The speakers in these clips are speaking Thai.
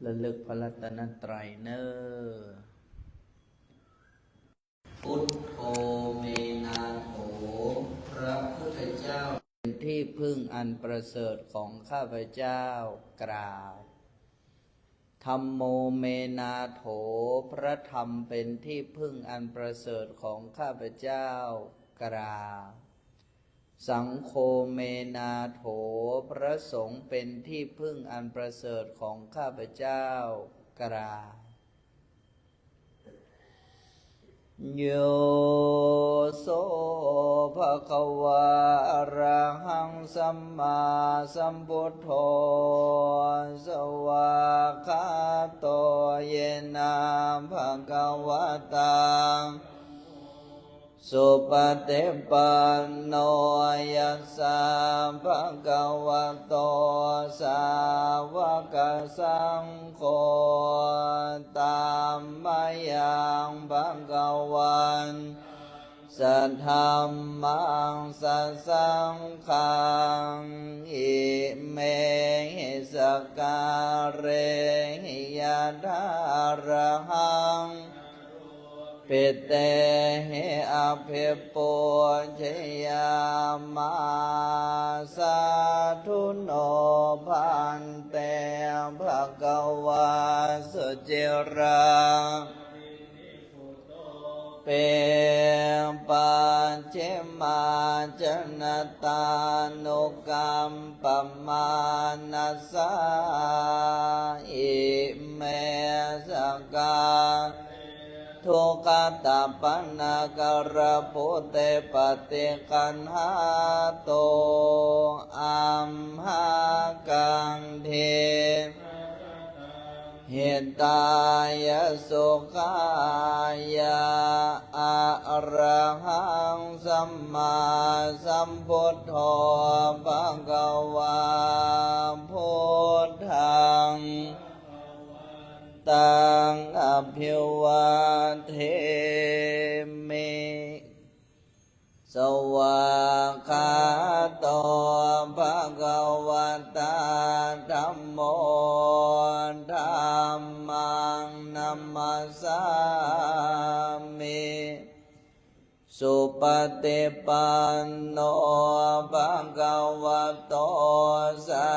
ระลึกพระรัตนตรัยเนอพุทโธเมนาโถพระพุทธเจ้าเป็นที่พึ่งอันประเสริฐของข้าพเจ้ากราบธัมโมเมนาโถพระธรรมเป็นที่พึ่งอันประเสริฐของข้าพเจ้ากราบสังโฆเมนาโถพระสงฆ์เป็นที่พึ่งอันประเสริฐของข้าพเจ้ากราบโยโสภะคะวะอะระหังสัมมาสัมพุทโธสวากขาโตเยนะภะคะวะตาสุปฏิปันโนยัสสะภะคะวะโตสาวกสังโฆตัมมังยังภะคะวันสัทธัมมังสัสสังฆังอิเมหิสการเรหิยะถาระหังปิเตหิอภิปุชยามาสาธุโนพันเตภะคะวะสุจิราเปปัจเจมาจนตานุกรรมปมานัสสาอิเมสกาทุกขตาปันกรพุเตปฏิคันหาโตอัมหากังเทหิตายสุขายาอะระหังสัมมาสัมพุทโธภะคะวะพุทธังตังอภิวาเทมิสวากขาโตภะคะวะตาธัมโมธัมมังนัมมัสสามิสุปฏิปันโนภะคะวะโตสา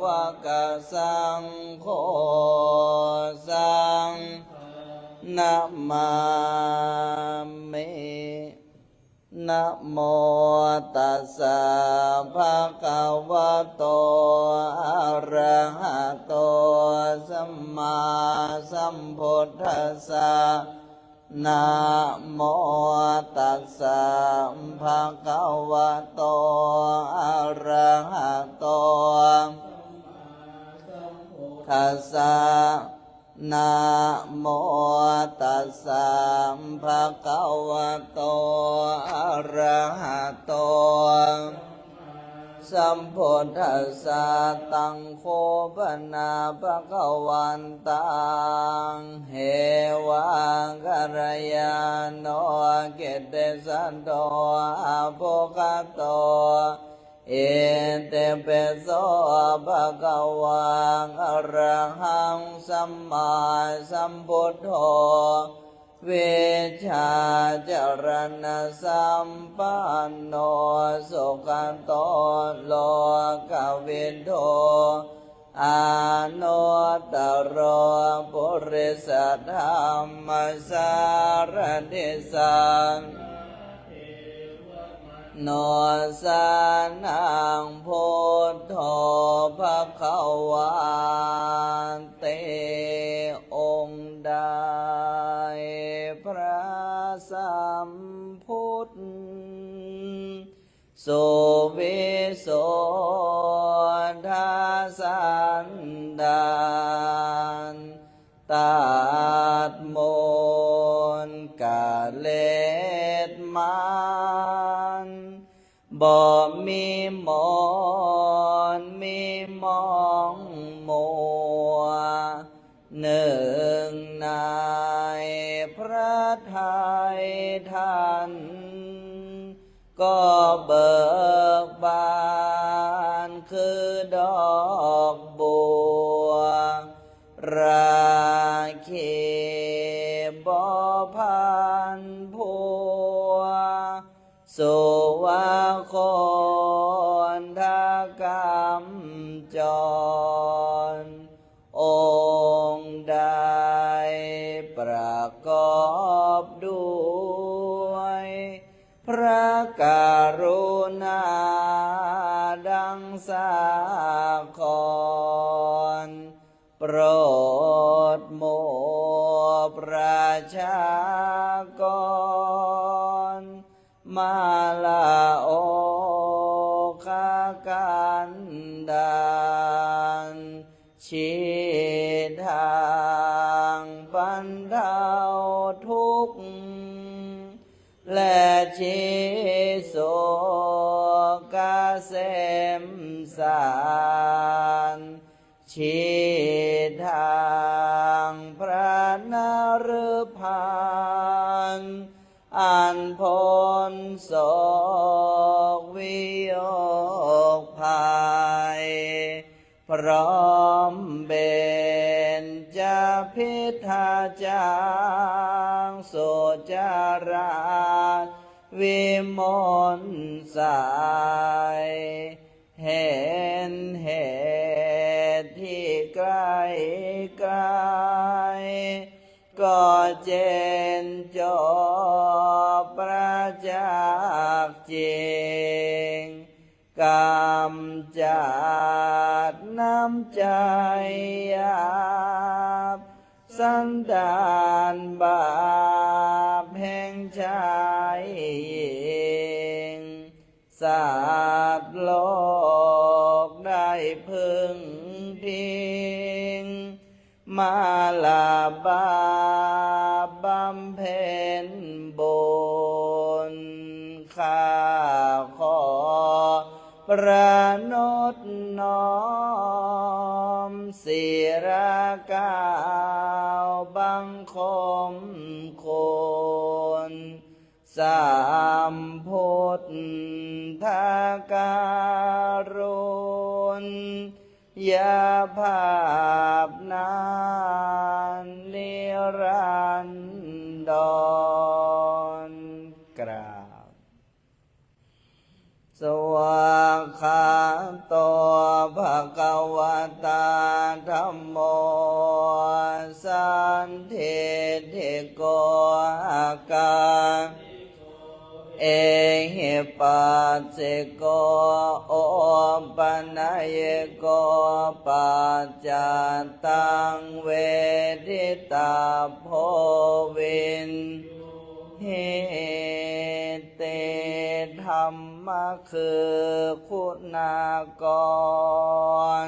วกสังโฆสังนะมามินะโมตัสสะภะคะวะโตอะระหะโตสัมมาสัมพุทธัสสะนะโมตัสสะภะคะวะโตอะระหะโตธัสสะนะโมตัสสะภะคะวะโตอะระหะโตสัมพุทธัสสะตังโฆปนาภะคะวันตังเหวังกัลยาโนเกเตสันโตอะโภคโตเอเตเปโสภะคะวังอะระหังสัมมาสัมพุทโธเวชาจรณะสัมปันโนสุขโตโลกวินโทอานุตตรปุริสธรรมสารทิสังโนสานังพุทโธภคะวันเตองค์ใดพระสัมพุทธสุวิสุทธาสันดานตัดมนต์กาเลสมันบ่มีมนมีมองมัวหนึ่งในพระทัยท่านก็เบิกบานคือดอกบัว ราคีบ่พันผัวสุวาคนทากรรมจรองค์ใดประกอบด้วยพระกรุณาดังสาครโปรดโมประชากรมาลาโอคากันดานชีทางบรรเทาทุกข์และชีสุขเกษมสารชีทางพระนฤพานอันพ้นโศกวิโยคภัยพร้อมเบญจพิทาจางสุจาราวิมลสายเห็นเหตุที่ใกล้ไกลก็เจนจบประจักษ์จริงกำจัดน้ำใจหยาบสันดานบาปแห่งชายหญิงสัตว์โลกได้พึงพิงมาลาบาปบำเพ็ญบุญข้าขอประนตน้อมศิรกาวบังคมคุณสามพุทธการุณยาภาพนานนิรันดรกราบสวากขาโตภะคะวะตาธัมโมสันทิฏฐิโกอาการเอหิปัสสิโกโอปัญญโกปัจจตังเวทิตาโพวินเหตุธรรมคือคุณาก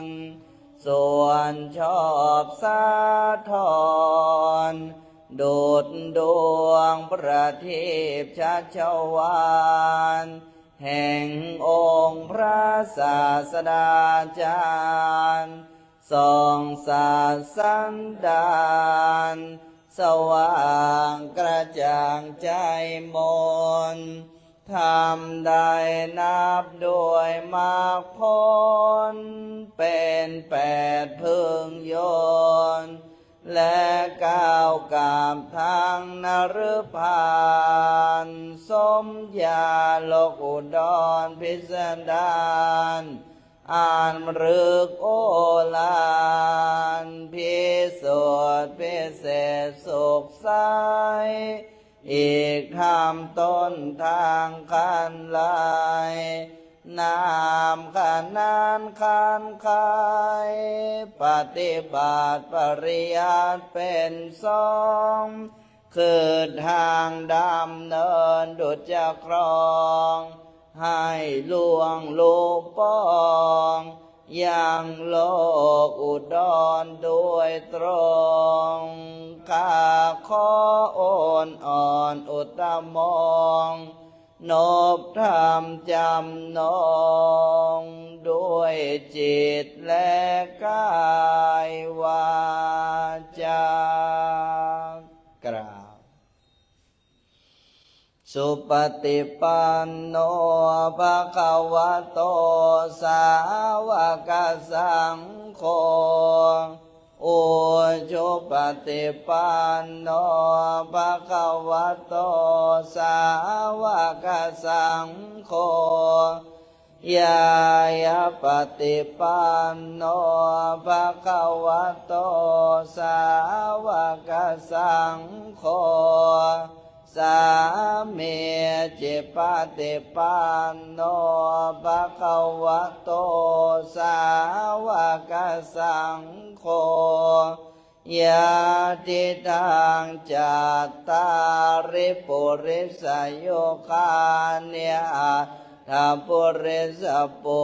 รส่วนชอบสาธรดุจดวงประทีปชัชวาลแห่งองค์พระศาสดาจารย์ส่องศาสันดานสว่างกระจ่างใจมนทำได้นับด้วยมากพ้นเป็น8พึงโยนและก้าวกามทางนฤพานสมญาโลกอุดรพิสดารอ่านรึกโอฬารพิสุทธิ์พิเศษสุขใสอีกทำต้นทางคันลายนามขนานคันคายปฏิบัติปริยัติเป็นสองคือทางดำเนินดุจจะครองให้ล่วงลูกปองยังโลกอุดรด้วยตรงข้าขอโอนอ่อนอุตตมงนบธรรมจำนงด้วยจิตและกายวาจากราบสุปฏิปันโนภะคะวะโตสาวกสังโฆ อุชุปฏิปันโนภะคะวะโตสาวกสังโฆยายาปฏิปันโนภะคะวะโตสาวกสังโฆสามีจิปฏิปันโนภะคะวะโตสาวกสังโฆยาติทังจัตตาริปุริสโยคาเนอะทาปุริสปุ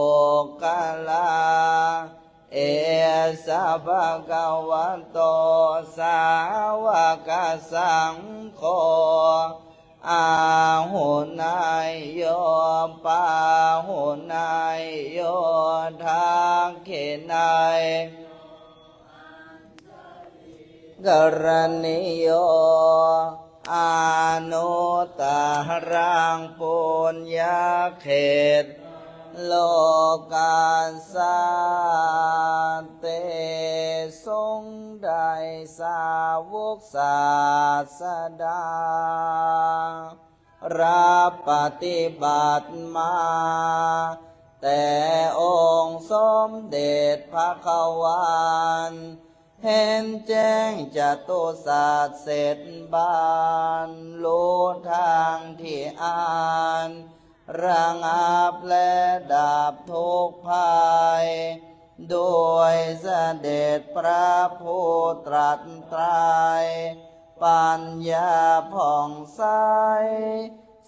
กะลาเอสะภะคะวะโตสาวกสังโฆอาหุนายโยปาหุนายโยทักขินายกรณิโยอานุตารังปุญญาเขตโลกาสาเตทรงได้สาวกศาสดารับปฏิบัติมาแต่องค์สมเด็จพระขวานเห็นแจ้งจตุศาสตร์เสร็จบานรู้ทางที่อ่านระงับและดับทุกข์ภัยโดยเสด็จพระผู้ตรัสไตรปัญญาผ่องใส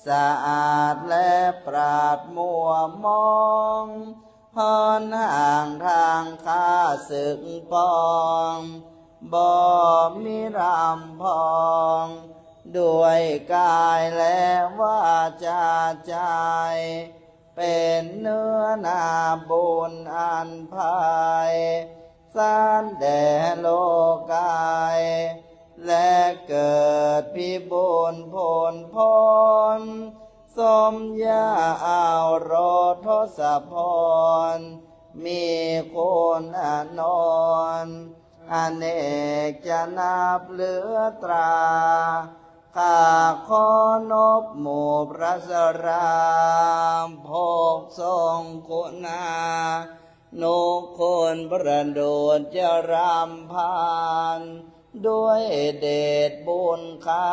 สะอาดและปราดมัวมองหนห่างทางข้าศึกปองบ่มีรำพองด้วยกายและวาจาใจเป็นเนื้อนาบุญอันภายสานแด่โลกายและเกิดพิบูลผลพลสมญาเอาโรทศพรมีคุณอนนท์อเนกจะนับเหลือตราข้าขอนบหมู่พระสรามโภคทรงคุณานุคุณประโดษจะรำพานด้วยเดชบุญคา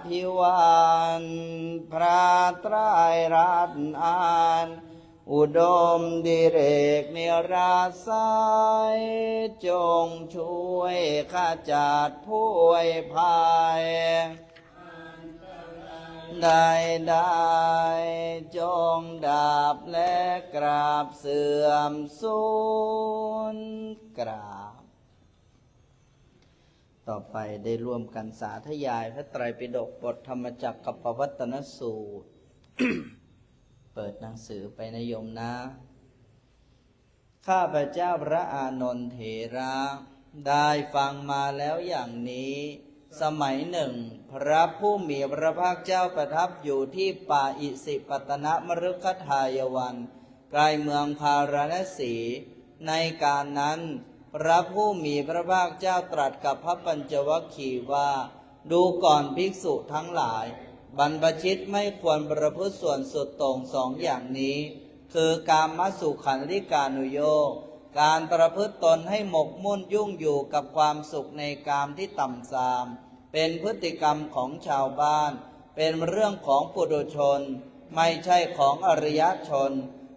ภิวันพระไตรรัตน์อานอุดมดิเรกนิราศัยจงช่วยขจัดผู้ภัยได้จงดับและกราบเสื่อมสูญกราบต่อไปได้ร่วมกันสาธยายพระไตรปิฎกบทธรรมจักรกับปวัตตนสูตร เปิดหนังสือไปนะโยมนะข้าพเจ้าพระอานนทเถระได้ฟังมาแล้วอย่างนี้สมัยหนึ่งพระผู้มีพระภาคเจ้าประทับอยู่ที่ป่าอิสิปตนมฤคทายวันใกล้เมืองพาราณสีในการนั้นพระผู้มีพระภาคเจ้าตรัสกับพระปัญจวัคคีย์ว่าดูก่อนภิกษุทั้งหลายบรรพชิตไม่ควรประพฤติส่วนสุดโต่งสองอย่างนี้คือกามสุขันธิกานุโยคการประพฤติตนให้หมกมุ่นยุ่งอยู่กับความสุขในกามที่ต่ำทรามเป็นพฤติกรรมของชาวบ้านเป็นเรื่องของปุถุชนไม่ใช่ของอริยชน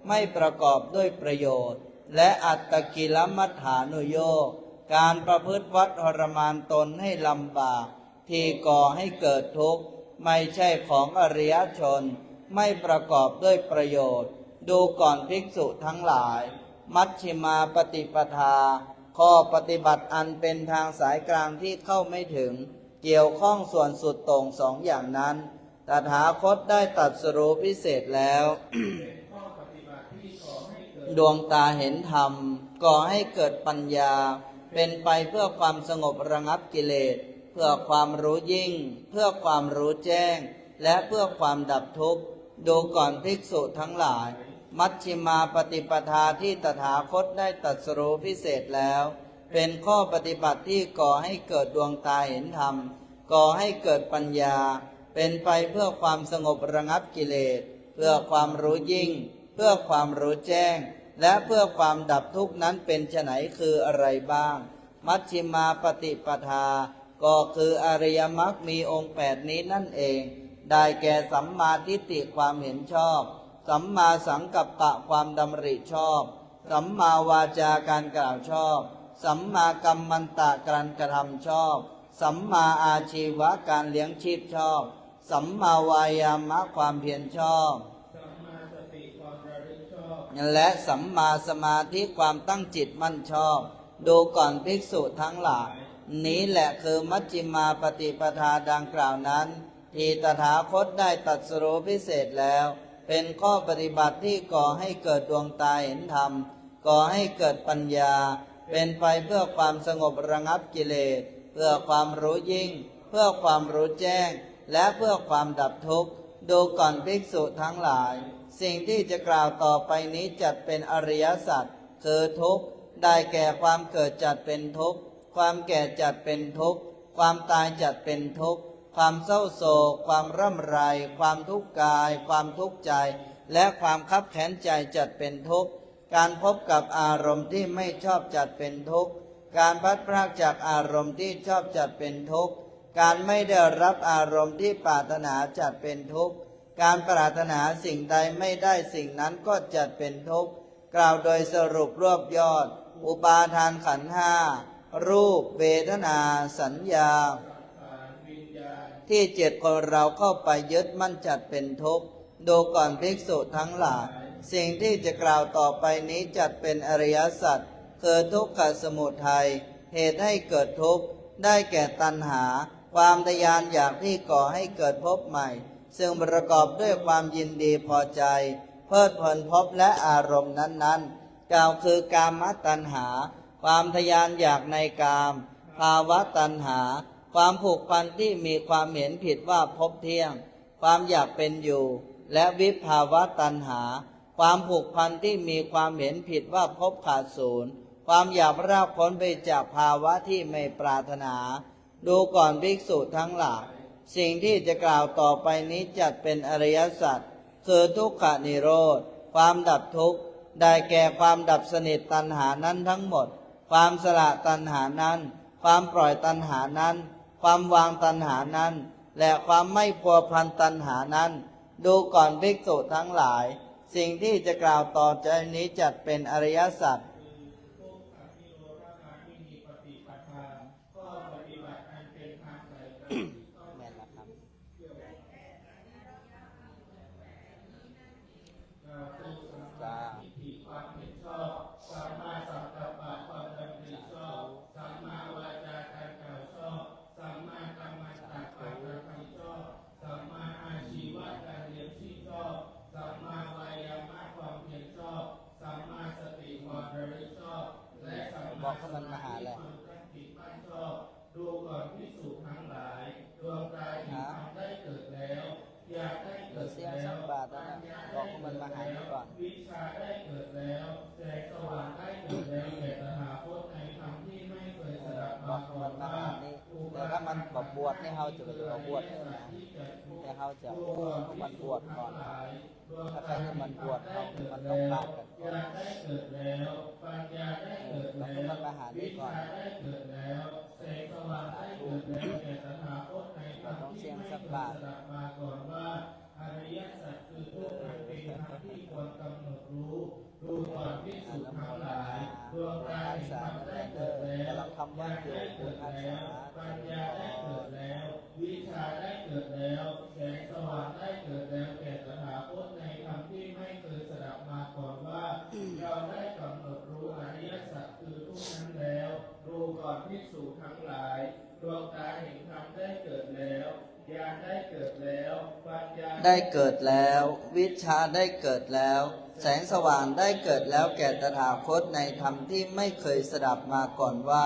ไม่ประกอบด้วยประโยชน์และอัตตกิลมัฏฐานุโยคการประพฤติวัดทรมานตนให้ลำบากที่ก่อให้เกิดทุกข์ไม่ใช่ของอริยชนไม่ประกอบด้วยประโยชน์ดูก่อนภิกษุทั้งหลายมัชฌิมาปฏิปทาข้อปฏิบัติอันเป็นทางสายกลางที่เข้าไม่ถึงเกี่ยวข้องส่วนสุดโต่งสองอย่างนั้นตถาคตได้ตรัสรู้พิเศษแล้ว ดวงตาเห็นธรรมก่อให้เกิดปัญญาเป็นไปเพื่อความสงบระงับกิเลสเพื่อความรู้ยิ่งเพื่อความรู้แจ้งและเพื่อความดับทุกข์ดูก่อนภิกษุทั้งหลายมัชฌิมาปฏิปทาที่ตถาคตได้ตรัสรู้พิเศษแล้ว เป็นข้อปฏิบัติที่ก่อให้เกิดดวงตาเห็นธรรมก่อให้เกิดปัญญาเป็นไปเพื่อความสงบระงับกิเลสเพื่อความรู้ยิ่งเพื่อความรู้แจ้งและเพื่อความดับทุกข์นั้นเป็นไฉนคืออะไรบ้างมัชฌิมาปฏิปทาก็คืออริยมรรคมีองค์8นี้นั่นเองได้แก่สัมมาทิฏฐิความเห็นชอบสัมมาสังกัปปะความดำริชอบสัมมาวาจาการกล่าวชอบสัมมากัมมันตะการกระทำชอบสัมมาอาชีวะการเลี้ยงชีพชอบสัมมาวายามะความเพียรชอบและสัมมาสมาธิความตั้งจิตมั่นชอบดูก่อนภิกษุทั้งหลายนี้แหละคือมัชฌิมาปฏิปทาดังกล่าวนั้นที่ตถาคตได้ตรัสรู้พิเศษแล้วเป็นข้อปฏิบัติที่ก่อให้เกิดดวงตาเห็นธรรมก่อให้เกิดปัญญาเป็นไปเพื่อความสงบระงับกิเลสเพื่อความรู้ยิ่งเพื่อความรู้แจ้งและเพื่อความดับทุกข์ดูก่อนภิกษุทั้งหลายสิ่งที่จะกล่าวต่อไปนี้จัดเป็นอริยสัจคือทุกข์ได้แก่ความเกิดจัดเป็นทุกข์ความแก่จัดเป็นทุกข์ความตายจัดเป็นทุกข์ความเศร้าโศกความร่ำไรความทุกข์กายความทุกข์ใจและความคับแค้นใจจัดเป็นทุกข์การพบกับอารมณ์ที่ไม่ชอบจัดเป็นทุกข์การพลัดพรากจากอารมณ์ที่ชอบจัดเป็นทุกข์การไม่ได้รับอารมณ์ที่ปรารถนาจัดเป็นทุกข์การปรารถนาสิ่งใดไม่ได้สิ่งนั้นก็จัดเป็นทุกข์กล่าวโดยสรุปรวบยอดอุปาทานขันธ์ห้ารูปเวทนาสัญญาที่จิตคนเราเข้าไปยึดมั่นจัดเป็นทุกข์ดูก่อนภิกษุทั้งหลายสิ่งที่จะกล่าวต่อไปนี้จัดเป็นอริยสัจคือทุกขสมุทัยเหตุให้เกิดทุกข์ได้แก่ตัณหาความทะยานอยากที่ก่อให้เกิดภพใหม่ซึ่งประกอบด้วยความยินดีพอใจเพลิดเพลินภพและอารมณ์นั้นๆกล่าวคือกามตัณหาความทะยานอยากในกามภาวะตัณหาความผูกพันที่มีความเห็นผิดว่าภพเที่ยงความอยากเป็นอยู่และวิภาวะตัณหาความผูกพันที่มีความเห็นผิดว่าภพขาดศูนย์ความอยากรากพ้นไปจากภาวะที่ไม่ปรารถนาดูก่อนภิกษุทั้งหลายสิ่งที่จะกล่าวต่อไปนี้จัดเป็นอริยสัจคือทุกขนิโรธความดับทุกข์ได้แก่ความดับสนิทตัณหานั้นทั้งหมดความสละตัณหานั้นความปล่อยตัณหานั้นความวางตัณหานั้นและความไม่พัวพันตัณหานั้นดูก่อนภิกษุทั้งหลายสิ่งที่จะกล่าวต่อจากนี้จัดเป็นอริยสัจแม่นละครับจ้าบอกให้มันมาหาแหละดูก่อนภิกษุทั้งหลายดวงตาเห็นธรรมได้เกิดแล้วอยากได้เกิดแล้วปัญญาได้เกิดแล้ววิชาได้เกิดแล้วแสงสว่างได้เกิดแล้วแก่ตถาคตในธรรมที่ไม่เคยสดับมาก่อนว่าแต่ถ้ามันบวชนี่เขาจะบวชเนี่ยนะแต่เขาจะมันบวชก่อนถ้าใครที่มันบวชเขามันต้องพลาดกันก่อนแล้วก็มันมาหานี่ก่อนเราต้องเสี่ยงสักบาทอริยสัจคือทุกข์นั้นเป็นธรรมที่ควรกำหนดรู้ดูก่อนภิกษุทั้งหลายดวงตาเห็นธรรมได้เกิดแล้วทำได้เกิดแล้วปัญญาได้เกิดแล้ววิชาได้เกิดแล้วแสงสว่างได้เกิดแล้วแก่ตถาคตในธรรมที่ไม่เคยสดับมาก่อนว่าเราได้กำหนดรู้อริยสัจคือทุกข์นั้นแล้วดูก่อนภิกษุทั้งหลายดวงตาเห็นธรรมได้เกิดแล้วญาณได้เกิดแล้วปัญญาได้เกิดแล้ววิชาได้เกิดแล้วแสงสว่างได้เกิดแล้วแก่ตถาคตในธรรมที่ไม่เคยสดับมาก่อนว่า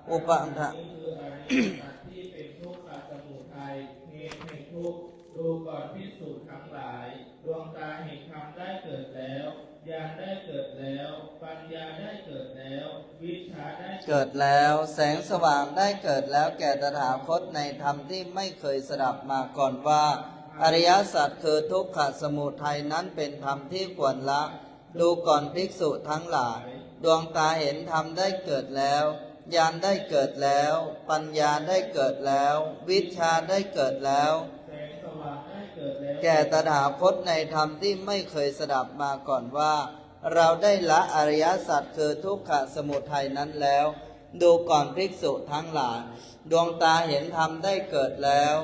อุปาทานที่เป็นทุกขสมุทัยเหตุแห่งทุกข์ดู ดูก่อนภิกษุทั้งหลายดวงตาแห่งธรรมได้เกิดแล้วญาณได้เกิดแล้วปัญญาได้เกิดแล้ววิชาได้ เกิดแล้วแสงสว่างได้เกิดแล้วแก่ตถาคตในธรรมที่ไม่เคยสดับมาก่อนว่าอริยสัจคือทุกขสมุทัยนั้นเป็นธรรมที่ควรละดูก่อนภิกษุทั้งหลายดวงตาเห็นธรรมได้เกิดแล้วญาณได้เกิดแล้วปัญญาได้เกิดแล้ววิชาได้เกิดแล้ว แสงสว่างได้เกิดแล้ว แก่ตถาคตในธรรมที่ไม่เคยสดับมาก่อนว่า เราได้ละอริยสัจคือทุกขสมุทัยนั้นแล้ว ดูก่อนภิกษุทั้งหลายดวงตาเห็นธรรมได้เกิดแล้ว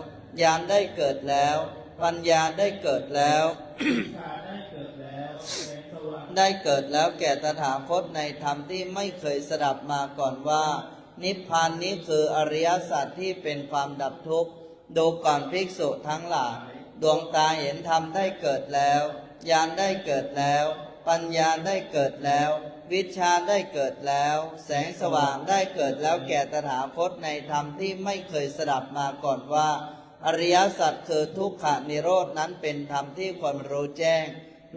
ญาณได้เกิดแล้วปัญญาได้เกิดแล้ว วิชาได้เกิดแล้วแสงสว่าง ได้เกิดแล้วแก่ตถาคตในธรรมที่ไม่เคยสดับมาก่อนว่า นิพพานนี้คืออริยสัจที่เป็นความดับทุกข์ดูก่อนภิกษุทั้งหลายดวงตาเห็นธรรมได้เกิดแล้วญาณได้เกิดแล้วปัญญาได้เกิดแล้ววิชาได้เกิดแล้วแสงสว่างได้เกิดแล้วแก่ตถาคตในธรรมที่ไม่เคยสดับมาก่อนว่าอริยสัจคือทุกขนิโรธนั้นเป็นธรรมที่ควรรู้แจ้ง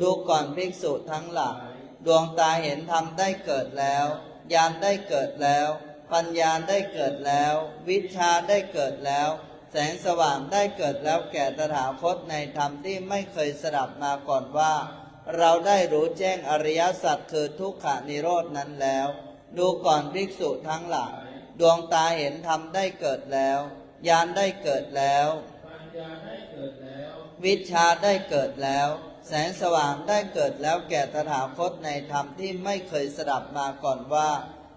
ดูก่อนภิกษุทั้งหลายดวงตาเห็นธรรมได้เกิดแล้วญาณได้เกิดแล้วปัญญาได้เกิดแล้ววิชาได้เกิดแล้วแสงสว่างได้เกิดแล้วแก่ตถาคตในธรรมที่ไม่เคยสดับมาก่อนว่าเราได้รู้แจ้งอริยสัจคือทุกขนิโรธนั้นแล้วดูก่อนภิกษุทั้งหลายดวงตาเห็นธรรมได้เกิดแล้วญาณได้เกิดแล้วปัญญาได้เกิดแล้ว วิชาได้เกิดแล้วแสงสว่างได้เกิดแล้วแก่ตถาคตในธรรมที่ไม่เคยสดับมาก่อนว่า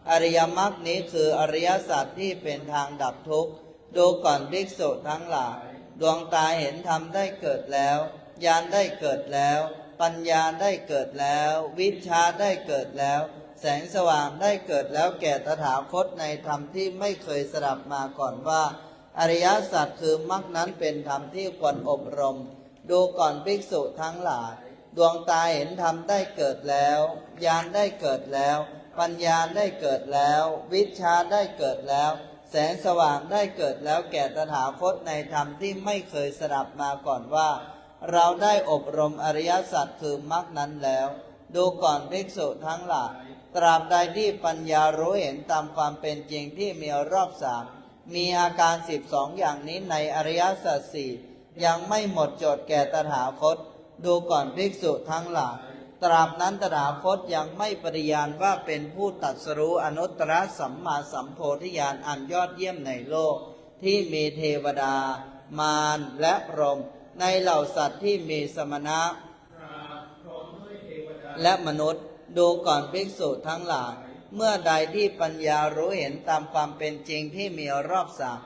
อริยมรรคนี้คืออริยสัจที่เป็นทางดับทุกข์ดูก่อนภิกษุทั้งหลายดวงตาเห็นธรรมได้เกิดแล้วญาณได้เกิดแล้วปัญญาได้เกิดแล้ววิชาได้เกิดแล้วแสงสว่างได้เกิดแล้วแก่ตถาคตในธรรมที่ไม่เคยสดับมาก่อนว่าอริยสัจคือมรรคนั้นเป็นธรรมที่ควรอบรมดูก่อนภิกษุทั้งหลายดวงตาเห็นธรรมได้เกิดแล้วญาณได้เกิดแล้วปัญญาได้เกิดแล้ววิชาได้เกิดแล้วแสงสว่างได้เกิดแล้วแก่ตถาคตในธรรมที่ไม่เคยสดับมาก่อนว่าเราได้อบรมอริยสัจคือมรรคนั้นแล้วดูก่อนภิกษุทั้งหลายตราบใดที่ปัญญารู้เห็นตามความเป็นจริงที่มีรอบสามมีอาการ12อย่างนี้ในอริยสัจสี่ยังไม่หมดจดแก่ตถาคตดูก่อนภิกษุทั้งหลายตราบนั้นตถาคตยังไม่ปฏิญาณว่าเป็นผู้ตรัสรู้อนุตตรสัมมาสัมโพธิญาณอันยอดเยี่ยมในโลกที่มีเทวดามารและพรหมในเหล่าสัตว์ที่มีสมณะและมนุษย์ดูก่อนภิกษุทั้งหลายเมื่อใดที่ปัญญารู้เห็นตามความเป็นจริงที่มีรอบสาม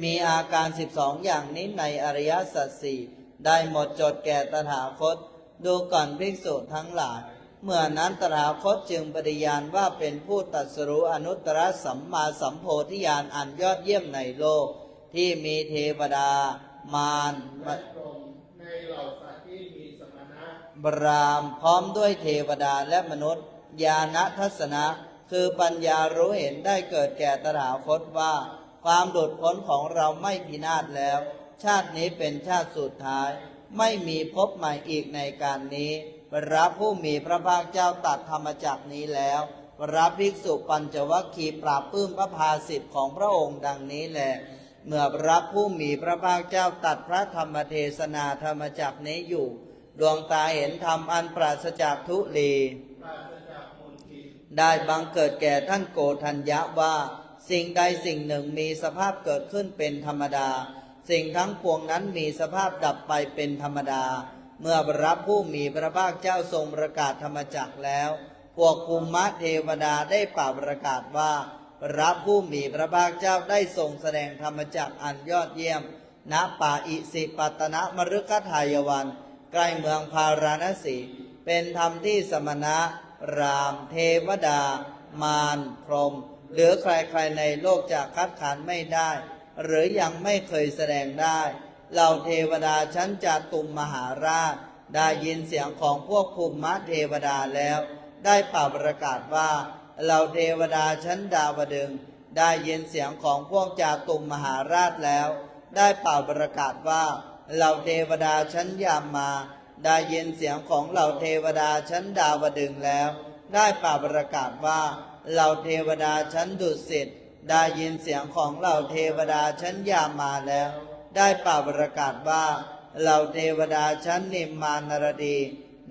มีอาการ12อย่างนี้ในอริยสัจสี่ได้หมดจดแก่ตถาคตดูก่อนภิกษุทั้งหลายเมื่อนั้นตถาคตจึงปฏิญาณว่าเป็นผู้ตรัสรู้อนุตตรสัมมาสัมโพธิญาณอันยอดเยี่ยมในโลกที่มีเทวดามารและพรหมในเหล่าสัตว์ที่มีสมณะบรามพร้อมด้วยเทวดาและมนุษย์ญาณทัศนะคือปัญญารู้เห็นได้เกิดแก่ตถาคตว่าความหลุดพ้นของเราไม่พินาศแล้ว ชาตินี้เป็นชาติสุดท้ายไม่มีพบใหม่อีกในการนี้พระผู้มีพระภาคเจ้าตรัสธรรมจักรนี้แล้วพระภิกษุปัญจวัคคีย์ปราบปลื้มพระภาสิทธิ์ของพระองค์ดังนี้แลเมื่อพระผู้มีพระภาคเจ้าตรัสพระธรรมเทศนาธรรมจักรนี้อยู่ดวงตาเห็นธรรมอันปราศจากทุลีได้บังเกิดแก่ท่านโกฏัญญะว่าสิ่งใดสิ่งหนึ่งมีสภาพเกิดขึ้นเป็นธรรมดาสิ่งทั้งปวงนั้นมีสภาพดับไปเป็นธรรมดาเมื่อพระผู้มีพระภาคเจ้าทรงประกาศธรรมจักรแล้วพวกภูมิเทวดาได้ป่าประกาศว่าพระผู้มีพระภาคเจ้าได้ทรงแสดงธรรมจักรอันยอดเยี่ยมณป่าอิสิปตนมฤคทายวันใกล้เมืองพาราณสีเป็นธรรมที่สมณะรามเทวดามารพรหมหรือใครๆในโลกจะคัดค้านไม่ได้หรือยังไม่เคยแสดงได้เหล่าเทวดาชั้นจาตุมมหาราชได้ยินเสียงของพวกภูมิเทวดาแล้วได้เป่าประกาศว่าเหล่าเทวดาชั้นดาวดึงส์ได้ยินเสียงของพวกจาตุมมหาราชแล้วได้เป่าประกาศว่า เหล่าเทวดาชั้นยามมาได้ยินเสียงของเหล่าเทวดาชั้นดาวดึงส์แล้ว ได้ป่าประกาศว่าเหล่าเทวดาชั้นดุสิตได้ยินเสียงของเหล่าเทวดาชั้นยามมาแล้ว ได้ป่าประกาศว่าเหล่าเทวดาชั้นนิมมานรดี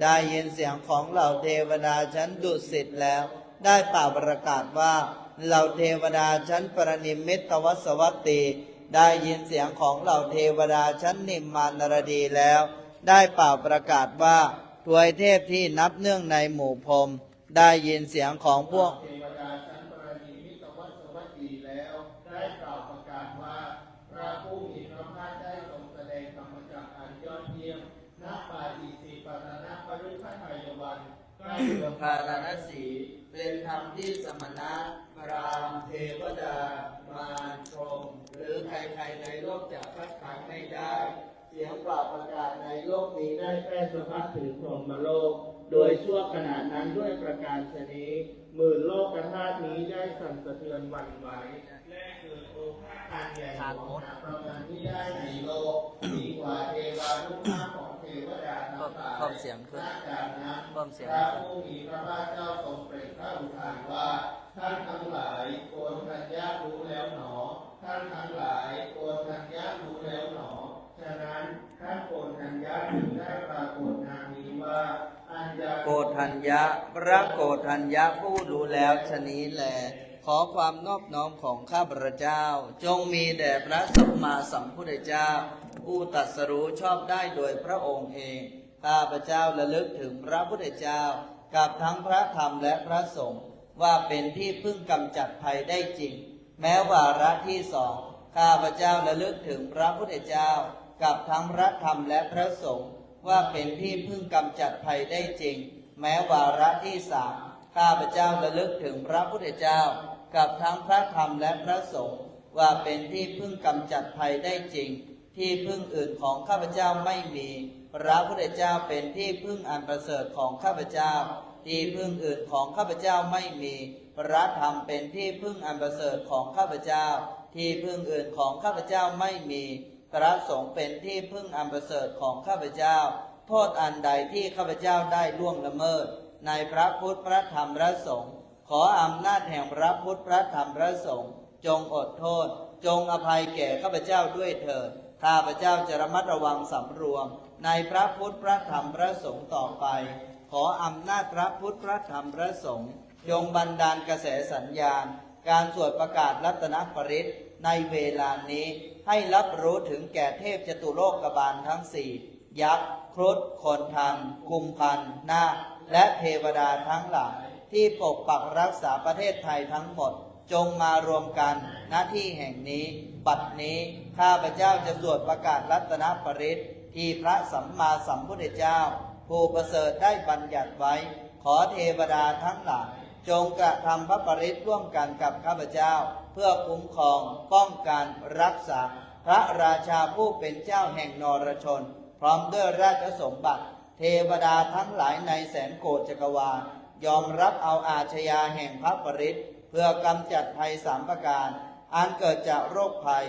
ได้ยินเสียงของเหล่าเทวดาชั้นดุสิตแล้ว ได้ป่าประกาศว่าเหล่าเทวดาชั้นปรนิมมิตวสวัตตีได้ยินเสียงของเหล่าเทวดาชั้นนิมมานรดีแล้ว ได้ป่าประกาศว่าทวยเทพที่นับเนื่องในหมู่พรหมได้ยินเสียงของพวก เทวดาชั้นปรนิมิตวสวัตตีแล้วได้กล่าวประกาศว่าพระผู้มีพระภาคได้ทรงแสดงธรรมจักรอันยอดเยี่ยมณป่าอิสิปตนะปริภไทยวันใกล้เมือง พาราณสีเป็นธรรมที่สมณะพราหมณ์เทวดามารพรหมหรือใครๆในโลกจะคัดค้านไม่ได้ เสียงกล่าวประกาศในโลกนี้ได้ ได้แพร่สะพัดถึงพรหมโลก โดยชั่วขณะนั้นด้วยประการชนี้หมื่นโลกธาตุนี้ได้สั่นสะเทือนหวั่นไหวและเกิดโอภาสอันใหญ่หลวงหาประมาณที่ได้ในโลกดีกว่าเทวานุภาพของเทวดาทั้งหลาย เพิ่มเสียงขึ้น จากนั้น เพิ่มเสียง พระผู้มีพระภาคเจ้าทรงเปล่งพระอุทานว่าท่านทั้งหลายโกนทัญญารู้แล้วหนอท่านทั้งหลายโกนทัญญารู้แล้วหนอฉะนั้นท่านโกนทัญญาจึงได้ปรากฏนามนี้ว่าอัญญา โกฏัญญะพระโกฏัญญะผู้รู้แล้วชนี้แล ขอความนอบน้อมของข้าพระเจ้า จงมีแด่พระสัมมาสัมพุทธเจ้า ผู้ตรัสรู้ชอบได้โดยพระองค์เอง ข้าพระเจ้าระลึกถึงพระพุทธเจ้า กับทั้งพระธรรมและพระสงฆ์ว่าเป็นที่พึ่งกำจัดภัยได้จริง แม้วาระที่สองข้าพระเจ้าระลึกถึงพระพุทธเจ้า กับทั้งพระธรรมและพระสงฆ์ว่าเป็นที่พึ่งกำจัดภัยได้จริง แม้วาระที่สามข้าพเจ้าระลึกถึงพระพุทธเจ้า กับทั้งพระธรรมและพระสงฆ์ว่าเป็นที่พึ่งกำจัดภัยได้จริง ที่พึ่งอื่นของข้าพเจ้าไม่มี พระพุทธเจ้าเป็นที่พึ่งอันประเสริฐของข้าพเจ้า ที่พึ่งอื่นของข้าพเจ้าไม่มี พระธรรมเป็นที่พึ่งอันประเสริฐของข้าพเจ้า ที่พึ่งอื่นของข้าพเจ้าไม่มี พระสงฆ์เป็นที่พึ่งอันประเสริฐของข้าพเจ้า โทษอันใดที่ข้าพเจ้าได้ล่วงละเมิด ในพระพุทธพระธรรมพระสงฆ์ขออำนาจแห่งพระพุทธพระธรรมพระสงฆ์จงอดโทษ จงอภัยแก่ข้าพเจ้าด้วยเถิด ข้าพเจ้าจะระมัดระวังสำรวม ในพระพุทธพระธรรมพระสงฆ์ต่อไป ขออำนาจพระพุทธพระธรรมพระสงฆ์จงบันดาลกระแสสัญญาณ การสวดประกาศรัตนปริตในเวลานี้ให้รับรู้ถึงแก่เทพจตุโลกบาลทั้งสี่ยักษ์ครุฑคนทันกุมพันนาคและเทวดาทั้งหลายที่ปกปักรักษาประเทศไทยทั้งหมด จงมารวมกันณที่แห่งนี้บัดนี้ข้าพเจ้าจะสวดประกาศรัตนปริตที่พระสัมมาสัมพุทธเจ้าผู้ประเสริฐได้บัญญัติไว้ ขอเทวดาทั้งหลายจงกระทำพระปริตร่วมกันกับข้าพเจ้า เพื่อคุ้มครองป้องกันรักษา พระราชาผู้เป็นเจ้าแห่งนรชน พร้อมด้วยราชสมบัติ เทวดาทั้งหลายในแสนโกฏจักรวาลยอมรับเอาอาชญาแห่งพระปริตเพื่อกำจัดภัยสามประการ อันเกิดจากโรคภัย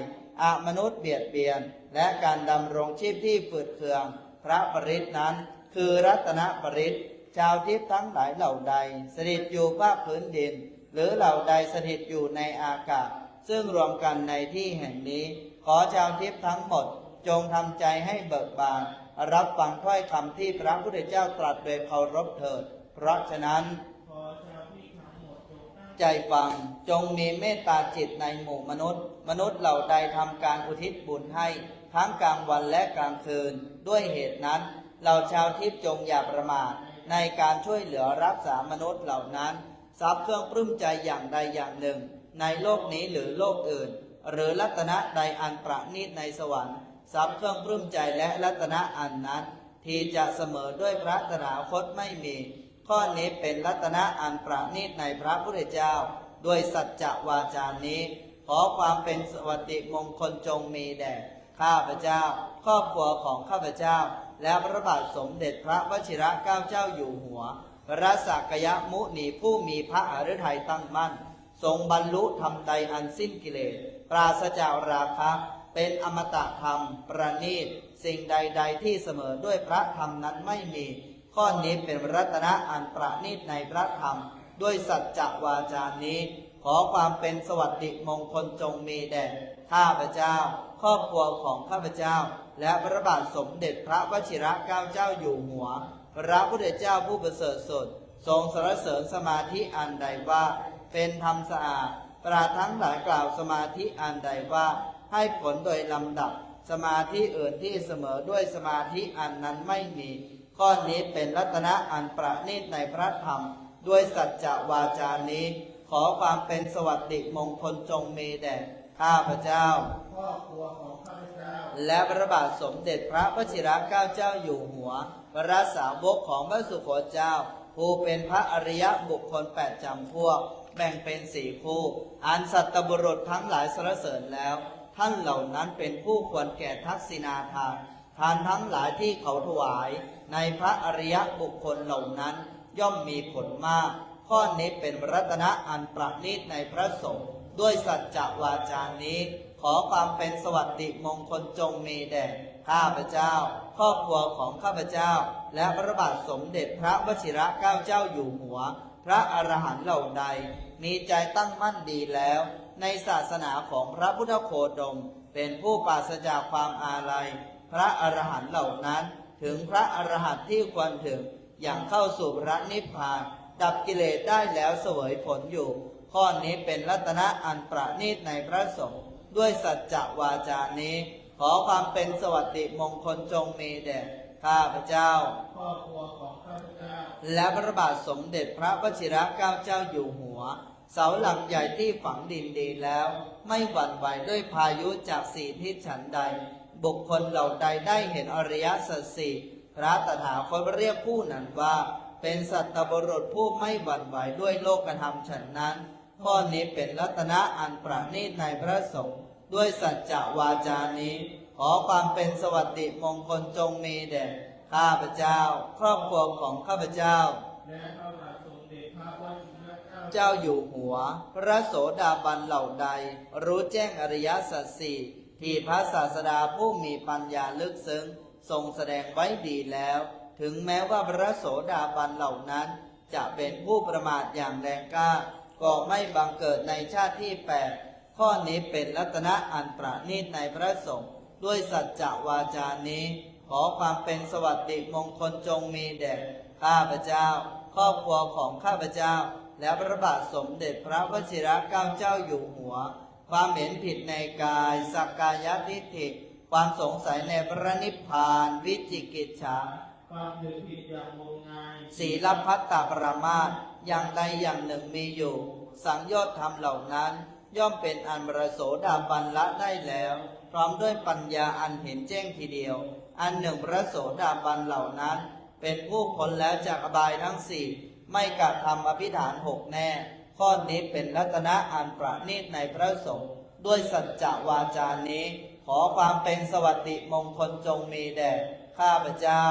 มนุษย์เบียดเบียน และการดำรงชีพที่ฝืดเคือง พระปริตนั้นคือรัตนปริตชาวทิพย์ทั้งหลายเหล่าใดสถิตอยู่ภาคพื้นดิน หรือเหล่าใดสถิตอยู่ในอากาศ ซึ่งรวมกันในที่แห่งนี้ ขอชาวทิพย์ทั้งหมดจงทำใจให้เบิกบานรับฟังถ้อยคำที่พระพุทธเจ้าตรัสโดยเคารพเถิด เพราะฉะนั้น ขอชาวที่ทั้งหมดจงตั้ง ใจฟังจงมีเมตตาจิตในหมู่มนุษย์ มนุษย์เหล่าใดทำการอุทิศบุญให้ทั้งกลางวันและกลางคืน ด้วยเหตุนั้นเหล่าชาวทิพย์จงอย่าประมาทในการช่วยเหลือรักษามนุษย์เหล่านั้นทรัพย์เครื่องปลื้มใจอย่างใดอย่างหนึ่ง ในโลกนี้หรือโลกอื่น หรือรัตนะใดอันประณีตในสวรรค์ทรัพย์เครื่องปลื้มใจและรัตนะอันนั้น ที่จะเสมอด้วยพระตถาคตไม่มี ข้อนี้เป็นรัตนะอันประณีตในพระพุทธเจ้าด้วยสัจจะวาจานี้ ขอความเป็นสวัสดิมงคลจงมีแด่ข้าพเจ้า ครอบครัวของข้าพเจ้า และพระบาทสมเด็จพระวชิรเกล้าเจ้าอยู่หัวพระสักยมุนีผู้มีพระฤทัยตั้งมั่นทรงบรรลุธรรมใดอันสิ้นกิเลสปราศจากราคะเป็นอมตะธรรมประณีต สิ่งใดๆที่เสมอด้วยพระธรรมนั้นไม่มี ข้อนี้เป็นรัตนะอันประณีตในพระธรรมด้วยสัจจวาจานี้ ขอความเป็นสวัสดิมงคลจงมีแด่ข้าพเจ้า ครอบครัวของข้าพเจ้า และพระบาทสมเด็จพระวชิรเกล้าเจ้าอยู่หัว พระพุทธเจ้าผู้ประเสริฐสุดทรงสรรเสริญสมาธิอันใดว่าเป็นธรรมสะอาดปราทั้งหลายกล่าวสมาธิอันใดว่าให้ผลโดยลำดับสมาธิอื่นที่เสมอด้วยสมาธิอันนั้นไม่มี ข้อนี้เป็นรัตนะอันประณีตในพระธรรมด้วยสัจจวาจานี้ ขอความเป็นสวัสดิมงคลจงมีแด่ข้าพเจ้า ครอบครัวของข้าพเจ้า และพระบาทสมเด็จพระวชิรเกล้าเจ้าอยู่หัว พระสาวกของพระสุโขเจ้า ผู้เป็นพระอริยบุคคล8 จำพวก แบ่งเป็น4 คู่ อันสัตบุรุษทั้งหลายสรรเสริญแล้ว ท่านเหล่านั้นเป็นผู้ควรแก่ทักษิณาทานทานทั้งหลายที่เขาถวายในพระอริยบุคคลเหล่านั้นย่อมมีผลมาก ข้อนี้เป็นรัตนะอันประณีตในพระสงฆ์ด้วยสัจจวาจานี้ ขอความเป็นสวัสดิมงคลจงมีแด่ข้าพเจ้า ครอบครัวของข้าพเจ้า และพระบาทสมเด็จพระวชิรเกล้าเจ้าอยู่หัว พระอรหันต์เหล่าใดมีใจตั้งมั่นดีแล้ว ในศาสนาของพระพุทธโคดมเป็นผู้ปราศจากความอาลัย พระอรหันต์เหล่านั้นถึงพระอรหันต์ที่ควรถึงอย่างเข้าสู่พระนิพพาน ดับกิเลสได้แล้วเสวยผลอยู่ ข้อนี้เป็นรัตนะอันประณีตในพระสงฆ์ด้วยสัจจวาจานี้ ขอความเป็นสวัสดิมงคลจงมีแด่ข้าพเจ้า ครอบครัวของข้าพเจ้า และพระบาทสมเด็จพระวชิรเกล้าเจ้าอยู่หัว เสาหลักใหญ่ที่ฝังดินดีแล้ว ไม่หวั่นไหวด้วยพายุจากสี่ทิศฉันใด บุคคลเหล่าใดได้เห็นอริยสัจสี่พระตถาคตเรียกผู้นั้นว่า เป็นสัตบุรุษผู้ไม่หวั่นไหวด้วยโลกธรรมฉันนั้น ข้อนี้เป็นรัตนะอันประณีตในพระสงฆ์ด้วยสัจจวาจานี้ ขอความเป็นสวัสดิมงคลจงมีแด่ข้าพเจ้า ครอบครัวของข้าพเจ้า และพระบาทสมเด็จพระวชิรเกล้า เจ้าอยู่หัว พระโสดาบันเหล่าใด รู้แจ้งอริยสัจสี่ที่พระศาสดาผู้มีปัญญาลึกซึ้งทรงแสดงไว้ดีแล้ว ถึงแม้ว่าพระโสดาบันเหล่านั้น จะเป็นผู้ประมาทอย่างแรงกล้า ก็ไม่บังเกิดในชาติที่8 ข้อนี้เป็นรัตนะอันประณีตในพระสงฆ์ด้วยสัจจวาจานี้ ขอความเป็นสวัสดิมงคลจงมีแด่ข้าพเจ้า ครอบครัวของข้าพเจ้า และพระบาทสมเด็จพระวชิรเกล้าเจ้าอยู่หัว ความเห็นผิดในกายสักกายทิฏฐิความสงสัยในพระนิพพานวิจิกิจฉา ความถือผิดอย่างงมงาย ศีลพัตตปรามาสอย่างใดอย่างหนึ่งมีอยู่ สังโยชน์ธรรมเหล่านั้น ย่อมเป็นอันพระโสดาบันละได้แล้ว พร้อมด้วยปัญญาอันเห็นแจ้งทีเดียว อันหนึ่งพระโสดาบันเหล่านั้น เป็นผู้พ้นแล้วจากอบายทั้งสี่ไม่กระทำอภิฐาน6แน่ ข้อนี้เป็นรัตนะอันประณีตในพระสงฆ์ด้วยสัจจวาจานี้ ขอความเป็นสวัสดิมงคลจงมีแด่ข้าพเจ้า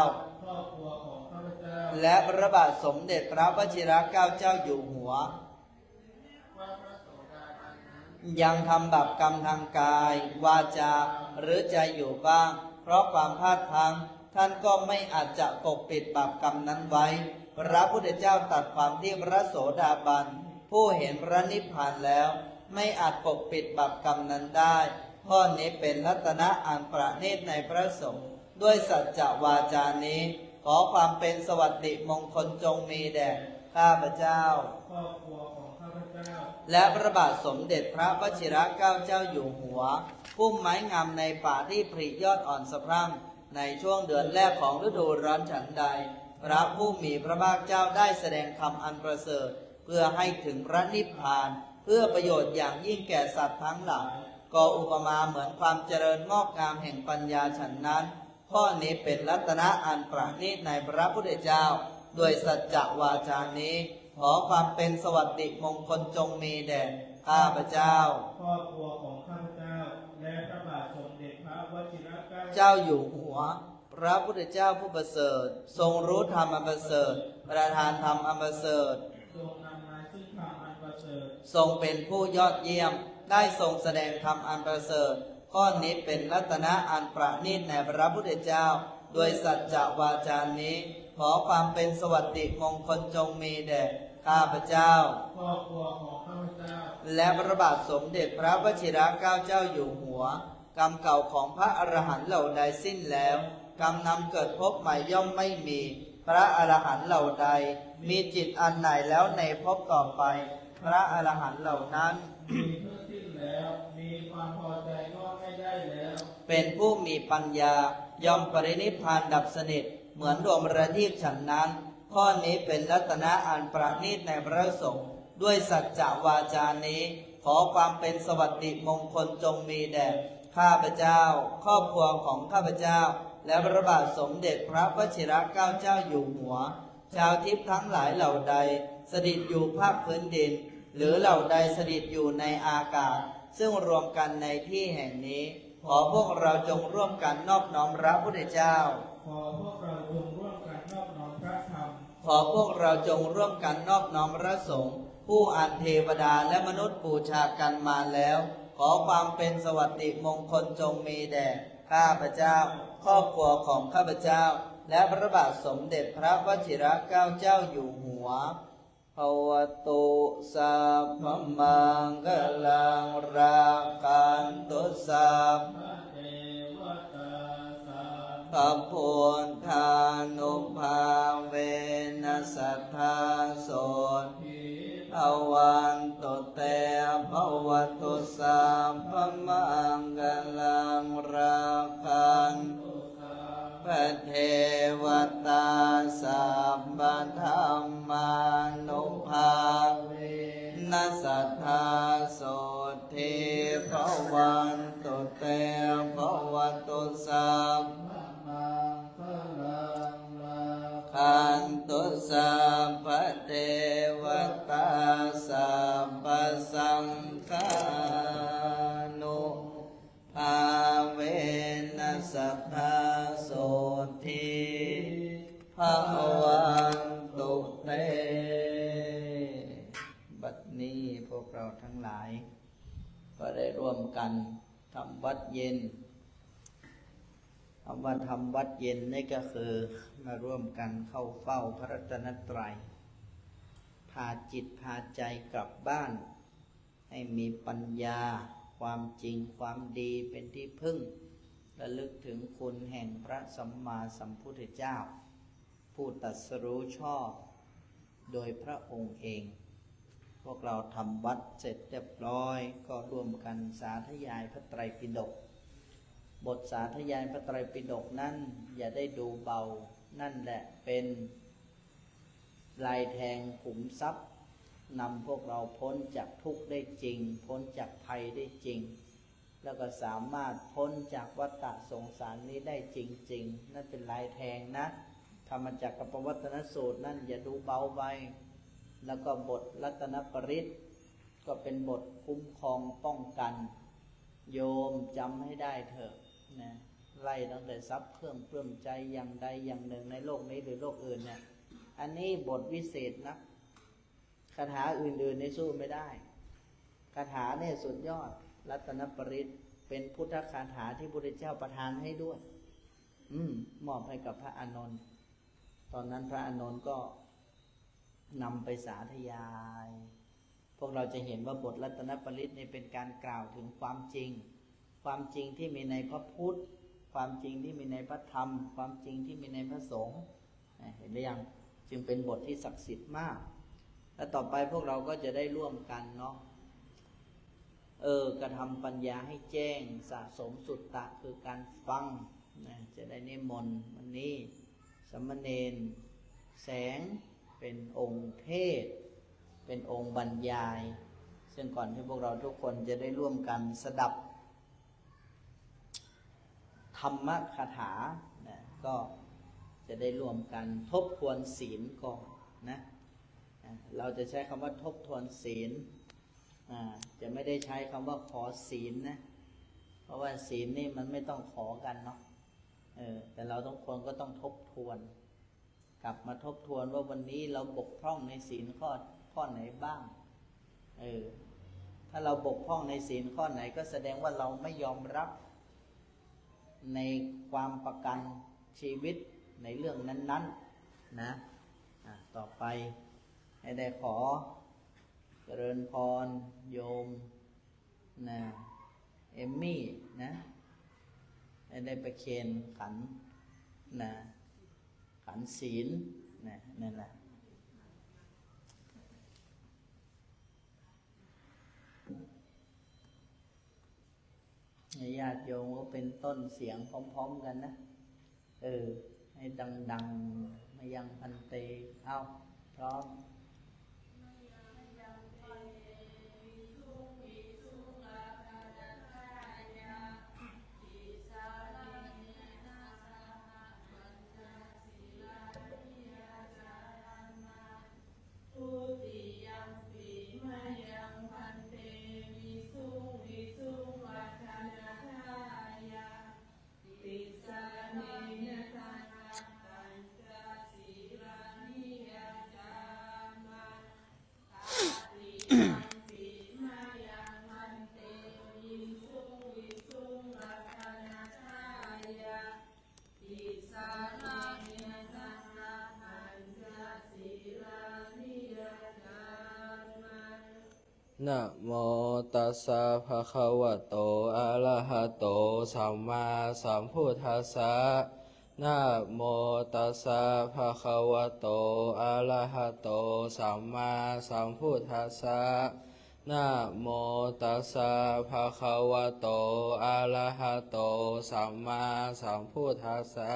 ครอบครัวของข้าพเจ้า และพระบาทสมเด็จพระวชิรเกล้าเจ้าอยู่หัว ว่าพระโสดาบันนั้น ยังทำบาปกรรมทางกาย วาจา หรือใจอยู่บ้าง เพราะความพลาดพลั้งท่านก็ไม่อาจจะปกปิดบาปกรรมนั้นไว้ พระพุทธเจ้าตรัสความที่พระโสดาบัน ผู้เห็นพระนิพพานแล้ว ไม่อาจปกปิดบาปกรรมนั้นได้ ข้อนี้เป็นรัตนะอันประณีตในพระสงฆ์ด้วยสัจจวาจานี้ ขอความเป็นสวัสดิมงคลจงมีแด่ข้าพเจ้า ครอบครัวของข้าพเจ้า และพระบาทสมเด็จพระวชิรเกล้าเจ้าอยู่หัว พุ่มไม้งามในป่าที่ผลิยอดอ่อนสะพรั่งในช่วงเดือนแรกของฤดูร้อนฉันใด พระผู้มีพระภาคเจ้าได้แสดงธรรมอันประเสริฐเพื่อให้ถึงพระนิพพาน เพื่อประโยชน์อย่างยิ่งแก่สัตว์ทั้งหลายก็อุปมาเหมือนความเจริญงอกงามแห่งปัญญาฉันนั้น ข้อนี้เป็นรัตนะอันประณีตในพระพุทธเจ้าด้วยสัจจวาจานี้ ขอความเป็นสวัสดิมงคลจงมีแด่ข้าพเจ้า ครอบครัวของข้าพเจ้า และพระบาทสมเด็จพระวชิรเกล้า เจ้าอยู่หัว พระพุทธเจ้าผู้ประเสริฐ ทรงรู้ธรรมอันประเสริฐประทานธรรมอันประเสริฐ ทรงนำมาซึ่งธรรมอันประเสริฐ ทรงเป็นผู้ยอดเยี่ยม ได้ทรงแสดงธรรมอันประเสริฐ ข้อนี้เป็นรัตนะอันประณีตในพระพุทธเจ้าโดยสัจจวาจานี้ขอความเป็นสวัสดิมงคลจงมีแด่ข้าพเจ้าครอบครัวของข้าพเจ้าและพระบาทสมเด็จพระวชิรเกล้าเจ้าอยู่หัวกรรมเก่าของพระอรหันต์เหล่าใดสิ้นแล้วกรรมนำเกิดพบใหม่ย่อมไม่มีพระอรหันต์เหล่าใดมีจิตอันไหนแล้วในภพต่อไปพระอรหันต์เหล่านั้นมีเพื่อสิ้นแล้วมีความพอใจก็ไม่ได้แล้วเป็นผู้มีปัญญาย่อมปรินิพพานดับสนิทเหมือนดวงประทีปฉันนั้นข้อนี้เป็นรัตนะอันประณีตในพระสงฆ์ด้วยสัจจวาจานี้ขอความเป็นสวัสดิมงคลจงมีแด่ข้าพเจ้าครอบครัวของข้าพเจ้าและพระบาทสมเด็จพระวชิรเกล้าเจ้าอยู่หัวชาวทิพย์ทั้งหลายเหล่าใดสถิตอยู่ภาคพื้นดินหรือเหล่าใดสถิตอยู่ในอากาศซึ่งรวมกันในที่แห่งนี้ขอพวกเราจงร่วมกันนอบน้อมพระพุทธเจ้าขอพวกเราจงร่วมกันนอบน้อมพระธรรมขอพวกเราจงร่วมกันนอบน้อมพระสงฆ์ผู้อันเทวดาและมนุษย์บูชากันมาแล้วขอความเป็นสวัสดิมงคลจงมีแด่ข้าพเจ้าครอบครัวของข้าพเจ้าและพระบาทสมเด็จพระวชิรเกล้าเจ้าอยู่หัวภวตุสัพพมังคลังราคันตุสัพพเทวตาสัพพุทธานุภาเวนัสสัทธาโสทิภวันตุเตภวตุสัพพมังคลังราคันตุพระเทวตาสัพพธรรมานุภาเวนัสสัทธาโสทิภวันตุเตภวตุสัพพมังคลังราคันตุสัพพเทวตาสัพพสังฆานุภาเวนัสสัทธาโสทิภวันตุเตบัดนี้พวกเราทั้งหลายก็ได้ร่วมกันทำวัดเย็นคำว่าทำวัดเย็นนี่ก็คือมาร่วมกันเข้าเฝ้าพระรัตนตรัยพาจิตพาใจกลับบ้านให้มีปัญญาความจริงความดีเป็นที่พึ่งระลึกถึงคุณแห่งพระสัมมาสัมพุทธเจ้าผู้ตรัสรู้ชอบโดยพระองค์เองพวกเราทำวัดเสร็จเรียบร้อยก็ร่วมกันสาธยายพระไตรปิฎกบทสาธยายพระไตรปิฎกนั้นอย่าได้ดูเบานั่นแหละเป็นลายแทงขุมทรัพย์นำพวกเราพ้นจากทุกข์ได้จริงพ้นจากภัยได้จริงแล้วก็สามารถพ้นจากวัฏสงสารนี้ได้จริงๆนั่นเป็นลายแทงนะธรรมจักรปวัตตนสูตรนั่นอย่าดูเบาไปแล้วก็บทรัตนปริศก็เป็นบทคุ้มครองป้องกันโยมจำให้ได้เถอะนะไล่ตั้งแต่ทรัพย์เครื่องปลื้มใจอย่างใดอย่างหนึ่งในโลกนี้หรือโลกอื่นเนี่ยอันนี้บทวิเศษนะคาถาอื่นๆในสู้ไม่ได้คาถาเนี่ยสุดยอดรัตนปริศเป็นพุทธคาถาที่พระพุทธเจ้าประทานให้ด้วยมอบให้กับพระอานนท์ตอนนั้นพระอานนท์ก็นำไปสาธยายพวกเราจะเห็นว่าบทรัตนปริศนี่เป็นการกล่าวถึงความจริงความจริงที่มีในพระพุทธความจริงที่มีในพระธรรมความจริงที่มีในพระสงฆ์เห็นหรือยังจึงเป็นบทที่ศักดิ์สิทธิ์มากและต่อไปพวกเราก็จะได้ร่วมกันเนาะกระทำปัญญาให้แจ้งสะสมสุตตะคือการฟังนะจะได้นิมนต์วันนี้สมณเณรแสงเป็นองค์เทศเป็นองค์บรรยายซึ่งก่อนที่พวกเราทุกคนจะได้ร่วมกันสดับธรรมคาถานะก็จะได้ร่วมกันทบทวนศีลก่อนนะเราจะใช้คำว่าทบทวนศีลจะไม่ได้ใช้คำว่าขอศีลนะเพราะว่าศีลนี่มันไม่ต้องขอกันเนาะแต่เราทุกคนก็ต้องทบทวนกลับมาทบทวนว่าวันนี้เราบกพร่องในศีลข้อไหนบ้างถ้า าเราบกพร่องในศีลข้อไหนก็แสดงว่าเราไม่ยอมรับในความประกันชีวิตในเรื่องนั้นๆนะต่อไปให้ได้ขอเจริญพรโยมนะเอมมี่นะให้ได้ประเคนขันนะขันศีลนะนั่นแหละญาติโยมก็เป็นต้นเสียงพร้อมๆกันนะให้ดังๆมายังพันเตเอาพร้อมนะโมตัสสะภะคะวะโตอะระหะโตสัมมาสัมพุทธัสสะนะโมตัสสะภะคะวะโตอะระหะโตสัมมาสัมพุทธัสสะนะโมตัสสะภะคะวะโตอะระหะโตสัมมาสัมพุทธัสสะ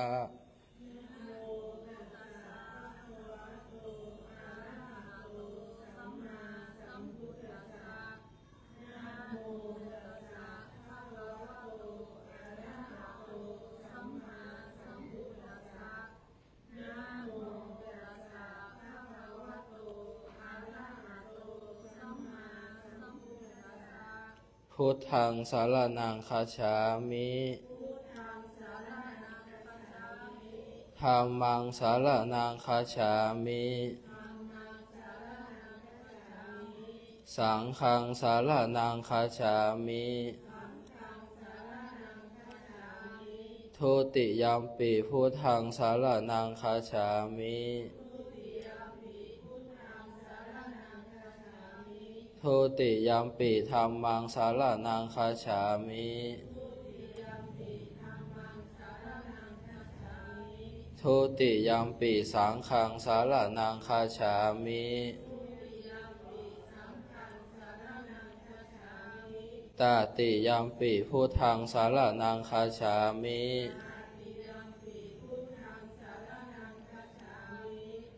พุทธังสารนังคัจฉามิธัมมังสารนังคัจฉามิสังฆังสารนังคัจฉามิทุติยัมปิพุทธังสารนังคัจฉามิทุติยัมปิธัมมังสารนังคัจฉามิทุติยัมปิสังฆังสารนังคัจฉามิตติยัมปิพุทธังสารนังคัจฉามิ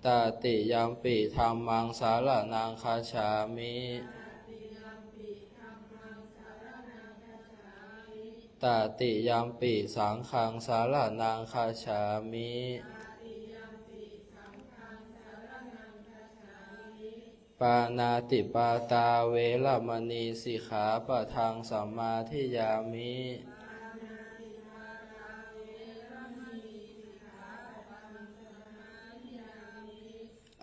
ตติยัมปิธัมมังสารนังคัจฉามิตติยัมปิสังฆังสารนังคัจฉามิปานาติปาตาเวรมณีสิกขาปะทังสัมมาทิยามิ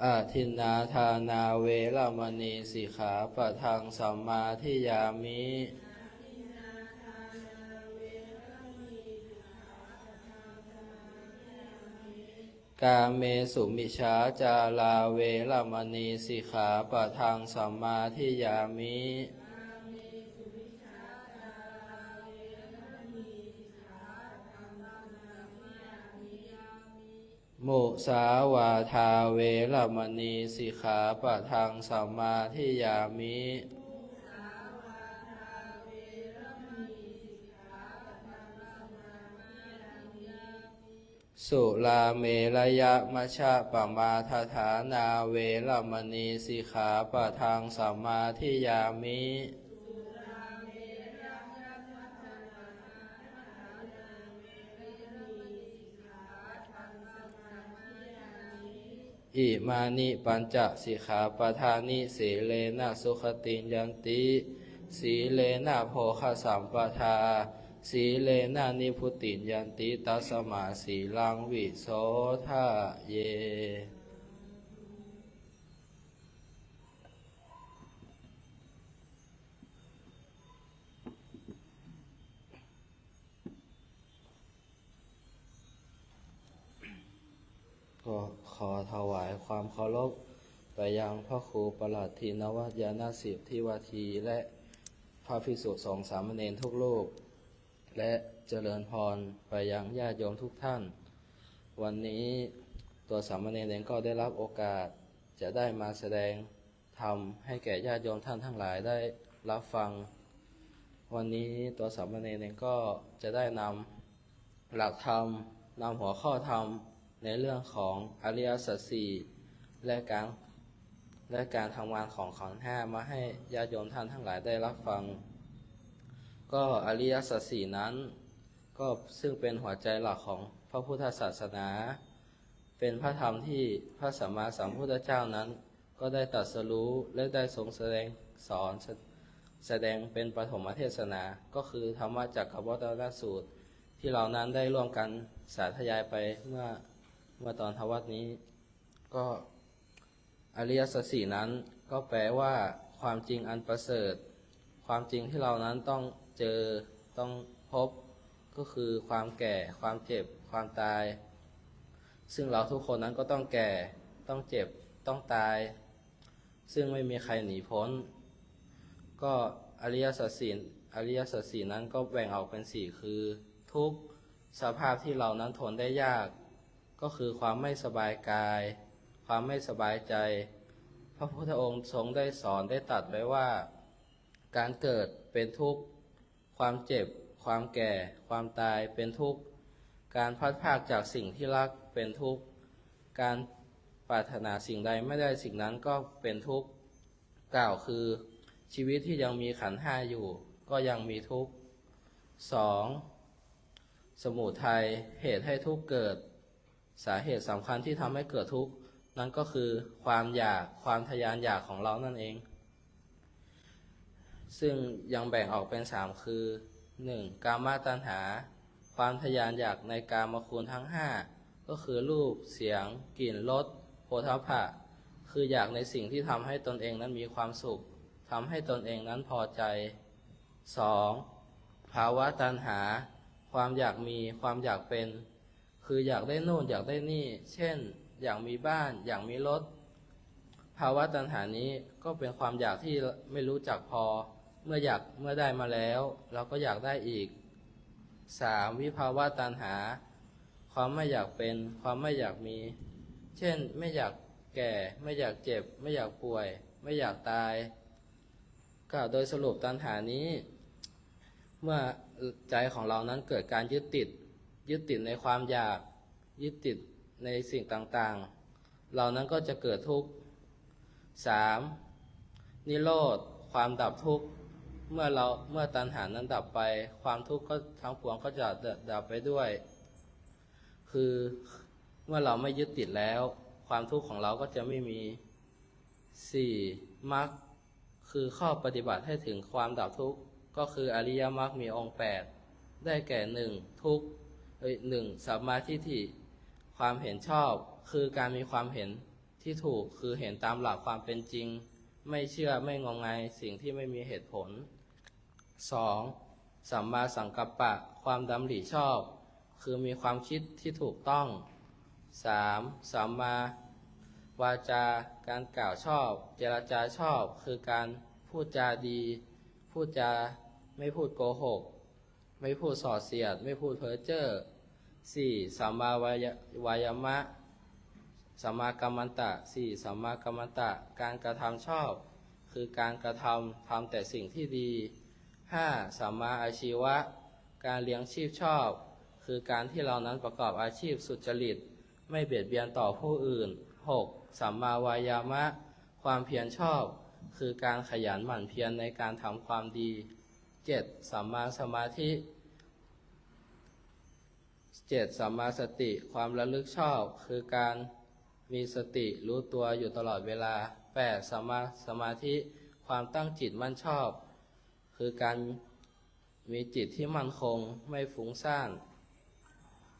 อาทินนาทานาเวรมณีสิกขาปะทังสัมมาทิยามิกาเมสุมิชฌาจาราเวรมณีสิกขาปะทังสัมมาทิยามิมุสาวาทาเวรมณีสิกขาปะทังสัมมาทิยามิสุราเมรยมัชฌะปมาทฐานาเวรมณีสิกขาปะทังสัมมาทิยามิอิมานิปัญจสิกขาปทานิสีเลนะสุขติยันติสีเลนะโภคสัมปทาสีเลนะนิพุติยันติตัสมาสีลังวิโสทะเย ก็ขอถวายความเคารพไปยังพระครูประหลัดทีนวัตยานาสิทธิวาทีและพระภิกษุสงฆ์สามเณรทุกรูปและเจริญพรไปยังญาติโยมทุกท่าน วันนี้ตัวสามเณรเองก็ได้รับโอกาสจะได้มาแสดงธรรมให้แก่ญาติโยมท่านทั้งหลายได้รับฟัง วันนี้ตัวสามเณรเองก็จะได้นำหลักธรรมนำหัวข้อธรรมในเรื่องของอริยสัจสี่และการทำงานของขันธ์ห้ามาให้ญาติโยมท่านทั้งหลายได้รับฟัง ก็อริยสัจสี่นั้นก็ซึ่งเป็นหัวใจหลักของพระพุทธศาสนา เป็นพระธรรมที่พระสัมมาสัมพุทธเจ้านั้นก็ได้ตรัสรู้และได้ทรงแสดงสอนแสดงเป็นปฐมเทศนาก็คือธรรมจักรวัฏฏสูตรที่เรานั้นได้ร่วมกันสาธยายไปเมื่อตอนทวัตนี้ก็อริยสัจสี่นั้นก็แปลว่าความจริงอันประเสริฐความจริงที่เรานั้นต้องเจอต้องพบก็คือความแก่ความเจ็บความตายซึ่งเราทุกคนนั้นก็ต้องแก่ต้องเจ็บต้องตายซึ่งไม่มีใครหนีพ้นก็อริยสัจสี่นั้นก็แบ่งออกเป็นสี่คือทุกข์สภาพที่เรานั้นทนได้ยากก็คือความไม่สบายกายความไม่สบายใจพระพุทธองค์ทรงได้สอนได้ตรัสไว้ว่าการเกิดเป็นทุกข์ความเจ็บความแก่ความตายเป็นทุกข์การพลัดพรากจากสิ่งที่รักเป็นทุกข์การปรารถนาสิ่งใดไม่ได้สิ่งนั้นก็เป็นทุกข์กล่าวคือชีวิตที่ยังมีขันธ์ห้าอยู่ก็ยังมีทุกข์ 2. สมุทัยเหตุให้ทุกข์เกิดสาเหตุสำคัญที่ทำให้เกิดทุกข์นั่นก็คือความอยากความทะยานอยากของเรานั่นเองซึ่งยังแบ่งออกเป็น3คือ 1. กามตัณหาความทะยานอยากในกามคุณทั้ง5ก็คือรูปเสียงกลิ่นรสโผฏฐัพพะคืออยากในสิ่งที่ทำให้ตนเองนั้นมีความสุขทำให้ตนเองนั้นพอใจ 2. ภาวะตัณหาความอยากมีความอยากเป็นคืออยากได้โน่นอยากได้นี่เช่นอยากมีบ้านอยากมีรถภาวะตัณหานี้ก็เป็นความอยากที่ไม่รู้จักพอเมื่อได้มาแล้วเราก็อยากได้อีก 3. วิภาวะตัณหาความไม่อยากเป็นความไม่อยากมีเช่นไม่อยากแก่ไม่อยากเจ็บไม่อยากป่วยไม่อยากตายก็โดยสรุปตัณหานี้เมื่อใจของเรานั้นเกิดการยึดติดในความอยากยึดติดในสิ่งต่างๆเรานั้นก็จะเกิดทุกข์ 3. นิโรธความดับทุกข์เมื่อตัณหานั้นดับไปความทุกข์ก็ทั้งปวงก็จะดับไปด้วยคือเมื่อเราไม่ยึดติดแล้วความทุกข์ของเราก็จะไม่มี 4. มรรคคือข้อปฏิบัติให้ถึงความดับทุกข์ก็คืออริยมรรคมีองค์8ได้แก่ 1. ทุกข์ 1. สัมมาทิฏฐิความเห็นชอบคือการมีความเห็นที่ถูกคือเห็นตามหลักความเป็นจริงไม่เชื่อไม่งมงายสิ่งที่ไม่มีเหตุผล 2. สัมมาสังกัปปะความดำริชอบคือมีความคิดที่ถูกต้อง 3. สัมมาวาจาการกล่าวชอบเจรจาชอบคือการพูดจาดีพูดจาไม่พูดโกหกไม่พูดส่อเสียดไม่พูดเพ้อเจ้อ 4. สัมมาวายามะสัมมากัมมันตะ 4. สัมมากัมมันตะการกระทำชอบคือการกระทำแต่สิ่งที่ดี 5. สัมมาอาชีวะการเลี้ยงชีพชอบคือการที่เรานั้นประกอบอาชีพสุจริตไม่เบียดเบียนต่อผู้อื่น 6. สัมมาวายามะความเพียรชอบคือการขยันหมั่นเพียรในการทำความดี 7. สัมมาสมาธิ 7. สัมมาสติความระลึกชอบคือการมีสติรู้ตัวอยู่ตลอดเวลา 8. สัมมาสมาธิความตั้งจิตมั่นชอบคือการมีจิตที่มั่นคงไม่ฟุ้งซ่าน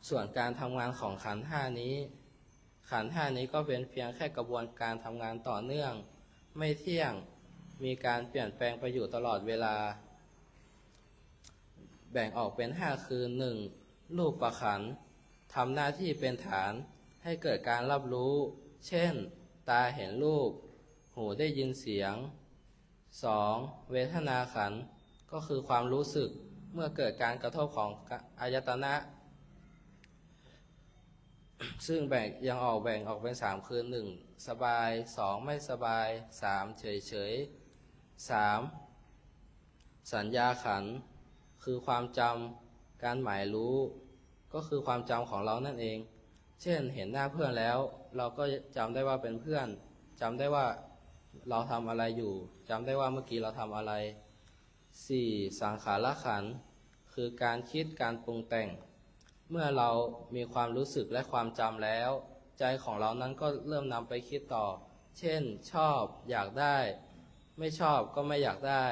ส่วนการทำงานของขันธ์5นี้ก็เป็นเพียงแค่กระบวนการทำงานต่อเนื่องไม่เที่ยงมีการเปลี่ยนแปลงไปอยู่ตลอดเวลาแบ่งออกเป็น5คือ 1. รูปขันธ์ทำหน้าที่เป็นฐาน ให้เกิดการรับรู้ เช่น ตาเห็นรูป หูได้ยินเสียง 2. เวทนาขันธ์ก็คือความรู้สึกเมื่อเกิดการกระทบของอายตนะ ซึ่งแบ่งออกเป็น3คือ 1. สบาย 2. ไม่สบาย 3. เฉย 3. สัญญาขันธ์คือความจำการหมายรู้ก็คือความจำของเรานั่นเอง เช่นเห็นหน้าเพื่อนแล้วเราก็จำได้ว่าเป็นเพื่อนจำได้ว่าเราทำอะไรอยู่จำได้ว่าเมื่อกี้เราทำอะไร 4. สังขารขันธ์คือการคิดการปรุงแต่งเมื่อเรามีความรู้สึกและความจำแล้ว ใจของเรานั้นก็เริ่มนำไปคิดต่อ เช่นชอบอยากได้ไม่ชอบก็ไม่อยากได้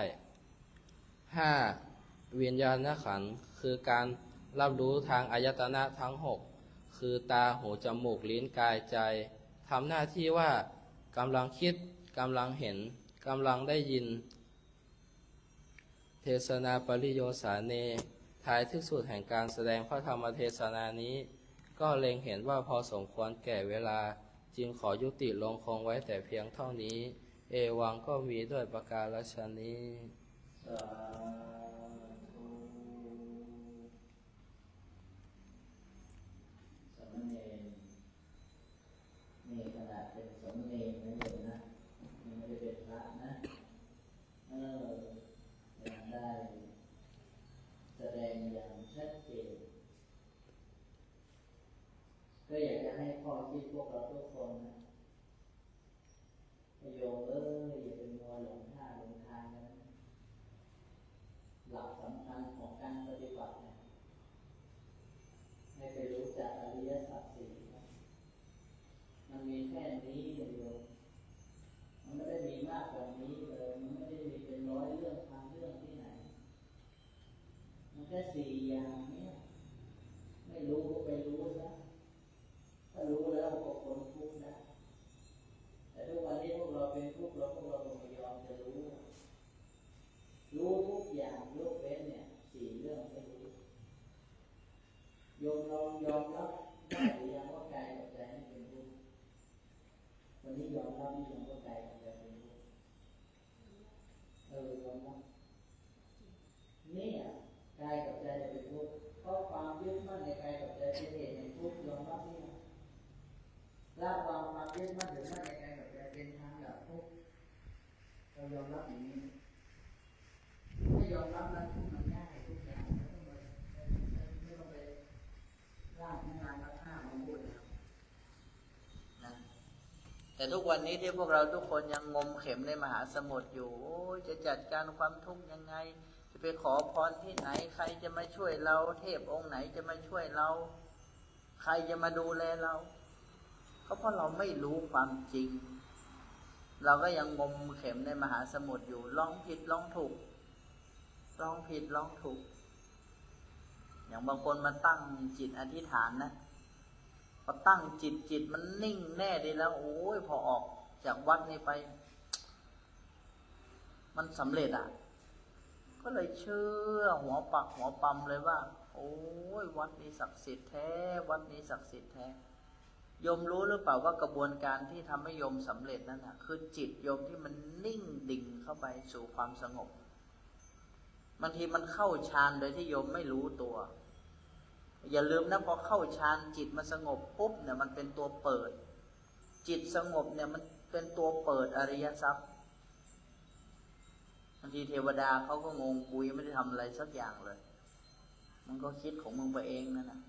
5. วิญญาณขันธ์คือการรับรู้ทางอายตนะทั้ง 6 คือตาหูจมูกลิ้นกายใจทำหน้าที่ว่ากำลังคิดกำลังเห็นกำลังได้ยิน เทศนาปริโยสาเนท้ายที่สุดแห่งการแสดงพระธรรมเทศนานี้ก็เล็งเห็นว่าพอสมควรแก่เวลาจึงขอยุติลงคงไว้แต่เพียงเท่านี้เอวังก็มีด้วยประการฉะนี้ สาธุสามเณรนี่ขนาดเป็นสามเณรนะโยมนะยังไม่ได้เป็นพระนะยังได้แสดงอย่างชัดเจนก็อยากจะให้ข้อคิดพวกเราทุกคนนะโยมอย่าเป็นมัวหลงท่าหลงทางนะหลักสำคัญของการปฏิบัติเนี่ยให้ไปรู้จักอริยสัจสี่นะมันมีแค่นี้โยมมันไม่ได้มีมากกว่านี้เลยมันไม่ได้มีเป็นร้อยเรื่องพันเรื่องที่ไหนมันแค่สี่อย่างเนี่ยไม่รู้ก็ไปรู้ซะถ้ารู้แล้วก็พ้นทุกข์นะแต่ทุกวันนี้พวกเราเป็นทุกข์พวกเราไม่ยอมจะรู้ทุกอย่างยกเว้นเนี่ยสี่เรื่องไม่รู้ยอมรับได้หรือยังว่ากายกับใจนี่เป็นทุกข์วันนี้ยอมรับหรือยังว่ากายกับใจเป็นทุกข์ยอมรับเนี่ยกายกับใจเป็นทุกข์เพราะความยึดมั่นในกายกับใจเป็นเหตุแห่งทุกข์ยอมรับเนี่ยละวางความยึดมั่นถือมั่นในกายกับใจเป็นทางดับทุกข์เรายอมรับอย่างนี้ไม่ยอมรับนั้นทุกข์มันง่ายทุกอย่างไม่ต้องไปร่างงานรักษามาพูดนะแต่ทุกวันนี้ที่พวกเราทุกคนยังงมเข็มในมหาสมุทรอยู่จะจัดการความทุกข์ยังไงจะไปขอพรที่ไหนใครจะมาช่วยเราเทพองค์ไหนจะมาช่วยเราใครจะมาดูแลเราก็เพราะเราไม่รู้ความจริงเราก็ยังงมเข็มในมหาสมุทรอยู่ลองผิดลองถูกลองผิดลองถูกอย่างบางคนมาตั้งจิตอธิษฐานนะพอตั้งจิตมันนิ่งแน่ดีแล้วโอ้ยพอออกจากวัดนี้ไปมันสำเร็จก็เลยเชื่อหัวปักหัวปั๊มเลยว่าโอ้ยวัดนี้ศักดิ์สิทธิ์แท้วัดนี้ศักดิ์สิทธิ์แท้โยมรู้หรือเปล่าว่ากระบวนการที่ทำให้โยมสำเร็จนั่นนะคือจิตโยมที่มันนิ่งดิ่งเข้าไปสู่ความสงบบางทีมันเข้าฌานโดยที่โยมไม่รู้ตัวอย่าลืมนะพอเข้าฌานจิตมันสงบปุ๊บเนี่ยมันเป็นตัวเปิดจิตสงบเนี่ยมันเป็นตัวเปิดอริยทรัพย์บางทีเทวดาเขาก็งงกูยังไม่ได้ทำอะไรสักอย่างเลยมันก็คิดของมึงไปเองนั่นนะ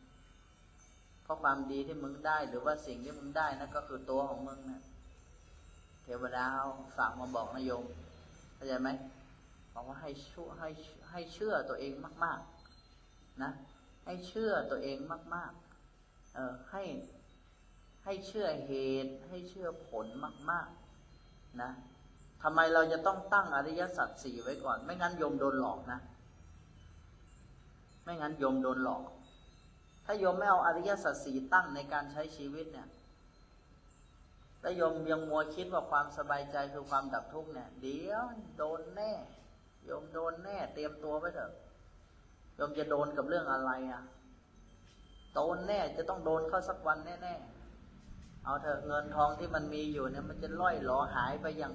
เพราะความดีที่มึงได้หรือว่าสิ่งที่มึงได้นั่นก็คือตัวของมึงนะเทวดาฝากมาบอกนะโยมเข้าใจไหมบอกว่าให้เชื่อตัวเองมากๆนะให้เชื่อตัวเองมากๆให้เชื่อเหตุให้เชื่อผลมากๆนะทำไมเราจะต้องตั้งอริยสัจสี่ไว้ก่อนไม่งั้นโยมโดนหลอกนะไม่งั้นโยมโดนหลอกถ้าโยมไม่เอาอริยสัจสี่ตั้งในการใช้ชีวิตเนี่ยแล้วโยมยังมัวคิดว่าความสบายใจคือความดับทุกข์เนี่ยเดี๋ยวโดนแน่โยมโดนแน่เตรียมตัวไว้เถอะโยมจะโดนกับเรื่องอะไรโดนแน่จะต้องโดนเข้าสักวันแน่ เอาเถอะเงินทองที่มันมีอยู่เนี่ยมันจะล่อยหลอหายไปอย่าง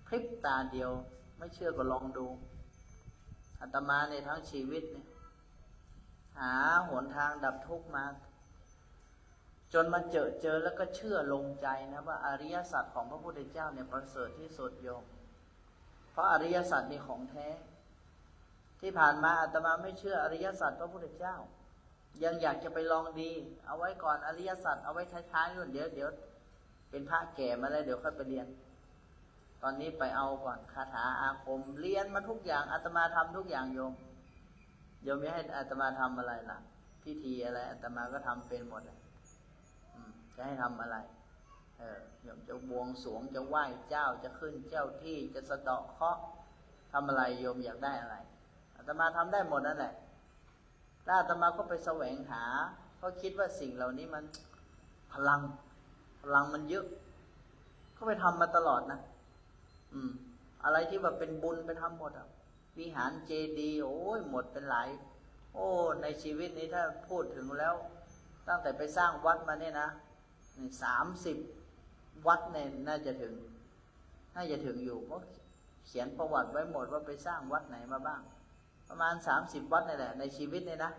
พริบตาเดียว ไม่เชื่อก็ลองดูอาตมาในทั้งชีวิตเนี่ยหาหนทางดับทุกข์มาจนมันเจอแล้วก็เชื่อลงใจนะว่าอริยสัจของพระพุทธเจ้าเนี่ยประเสริฐที่สุดโยมเพราะอริยสัจนี่ของแท้ที่ผ่านมาอาตมาไม่เชื่ออริยสัจพระพุทธเจ้ายังอยากจะไปลองดีเอาไว้ก่อนอริยสัจเอาไว้ท้ายๆนู่นเดี๋ยวเป็นพระแก่มาแล้วเดี๋ยวค่อยไปเรียนตอนนี้ไปเอาก่อนคาถาอาคมเรียนมาทุกอย่างอาตมาทำทุกอย่างโยมไม่ให้อาตมาทำอะไรล่ะพิธีอะไรอาตมาก็ทำเป็นหมดจะให้ทำอะไรโยมจะบวงสรวงจะไหว้เจ้าจะขึ้นเจ้าที่จะสะเดาะเคราะห์ทำอะไรโยมอยากได้อะไรอาตมาทำได้หมดนั่นแหละถ้าอาตมาก็ไปแสวงหาเพราะคิดว่าสิ่งเหล่านี้มันพลังมันเยอะก็ไปทำมาตลอดนะอะไรที่ว่าเป็นบุญไปทำหมดวิหารเจดีย์โอ้ยหมดเป็นหลายในชีวิตนี้ถ้าพูดถึงแล้วตั้งแต่ไปสร้างวัดมาเนี่ยนะ30 วัดเนี่ยน่าจะถึงอยู่เพราะเขียนประวัติไว้หมดว่าไปสร้างวัดไหนมาบ้างประมาณ30 วัดนี่แหละในชีวิตเนี่ยนะ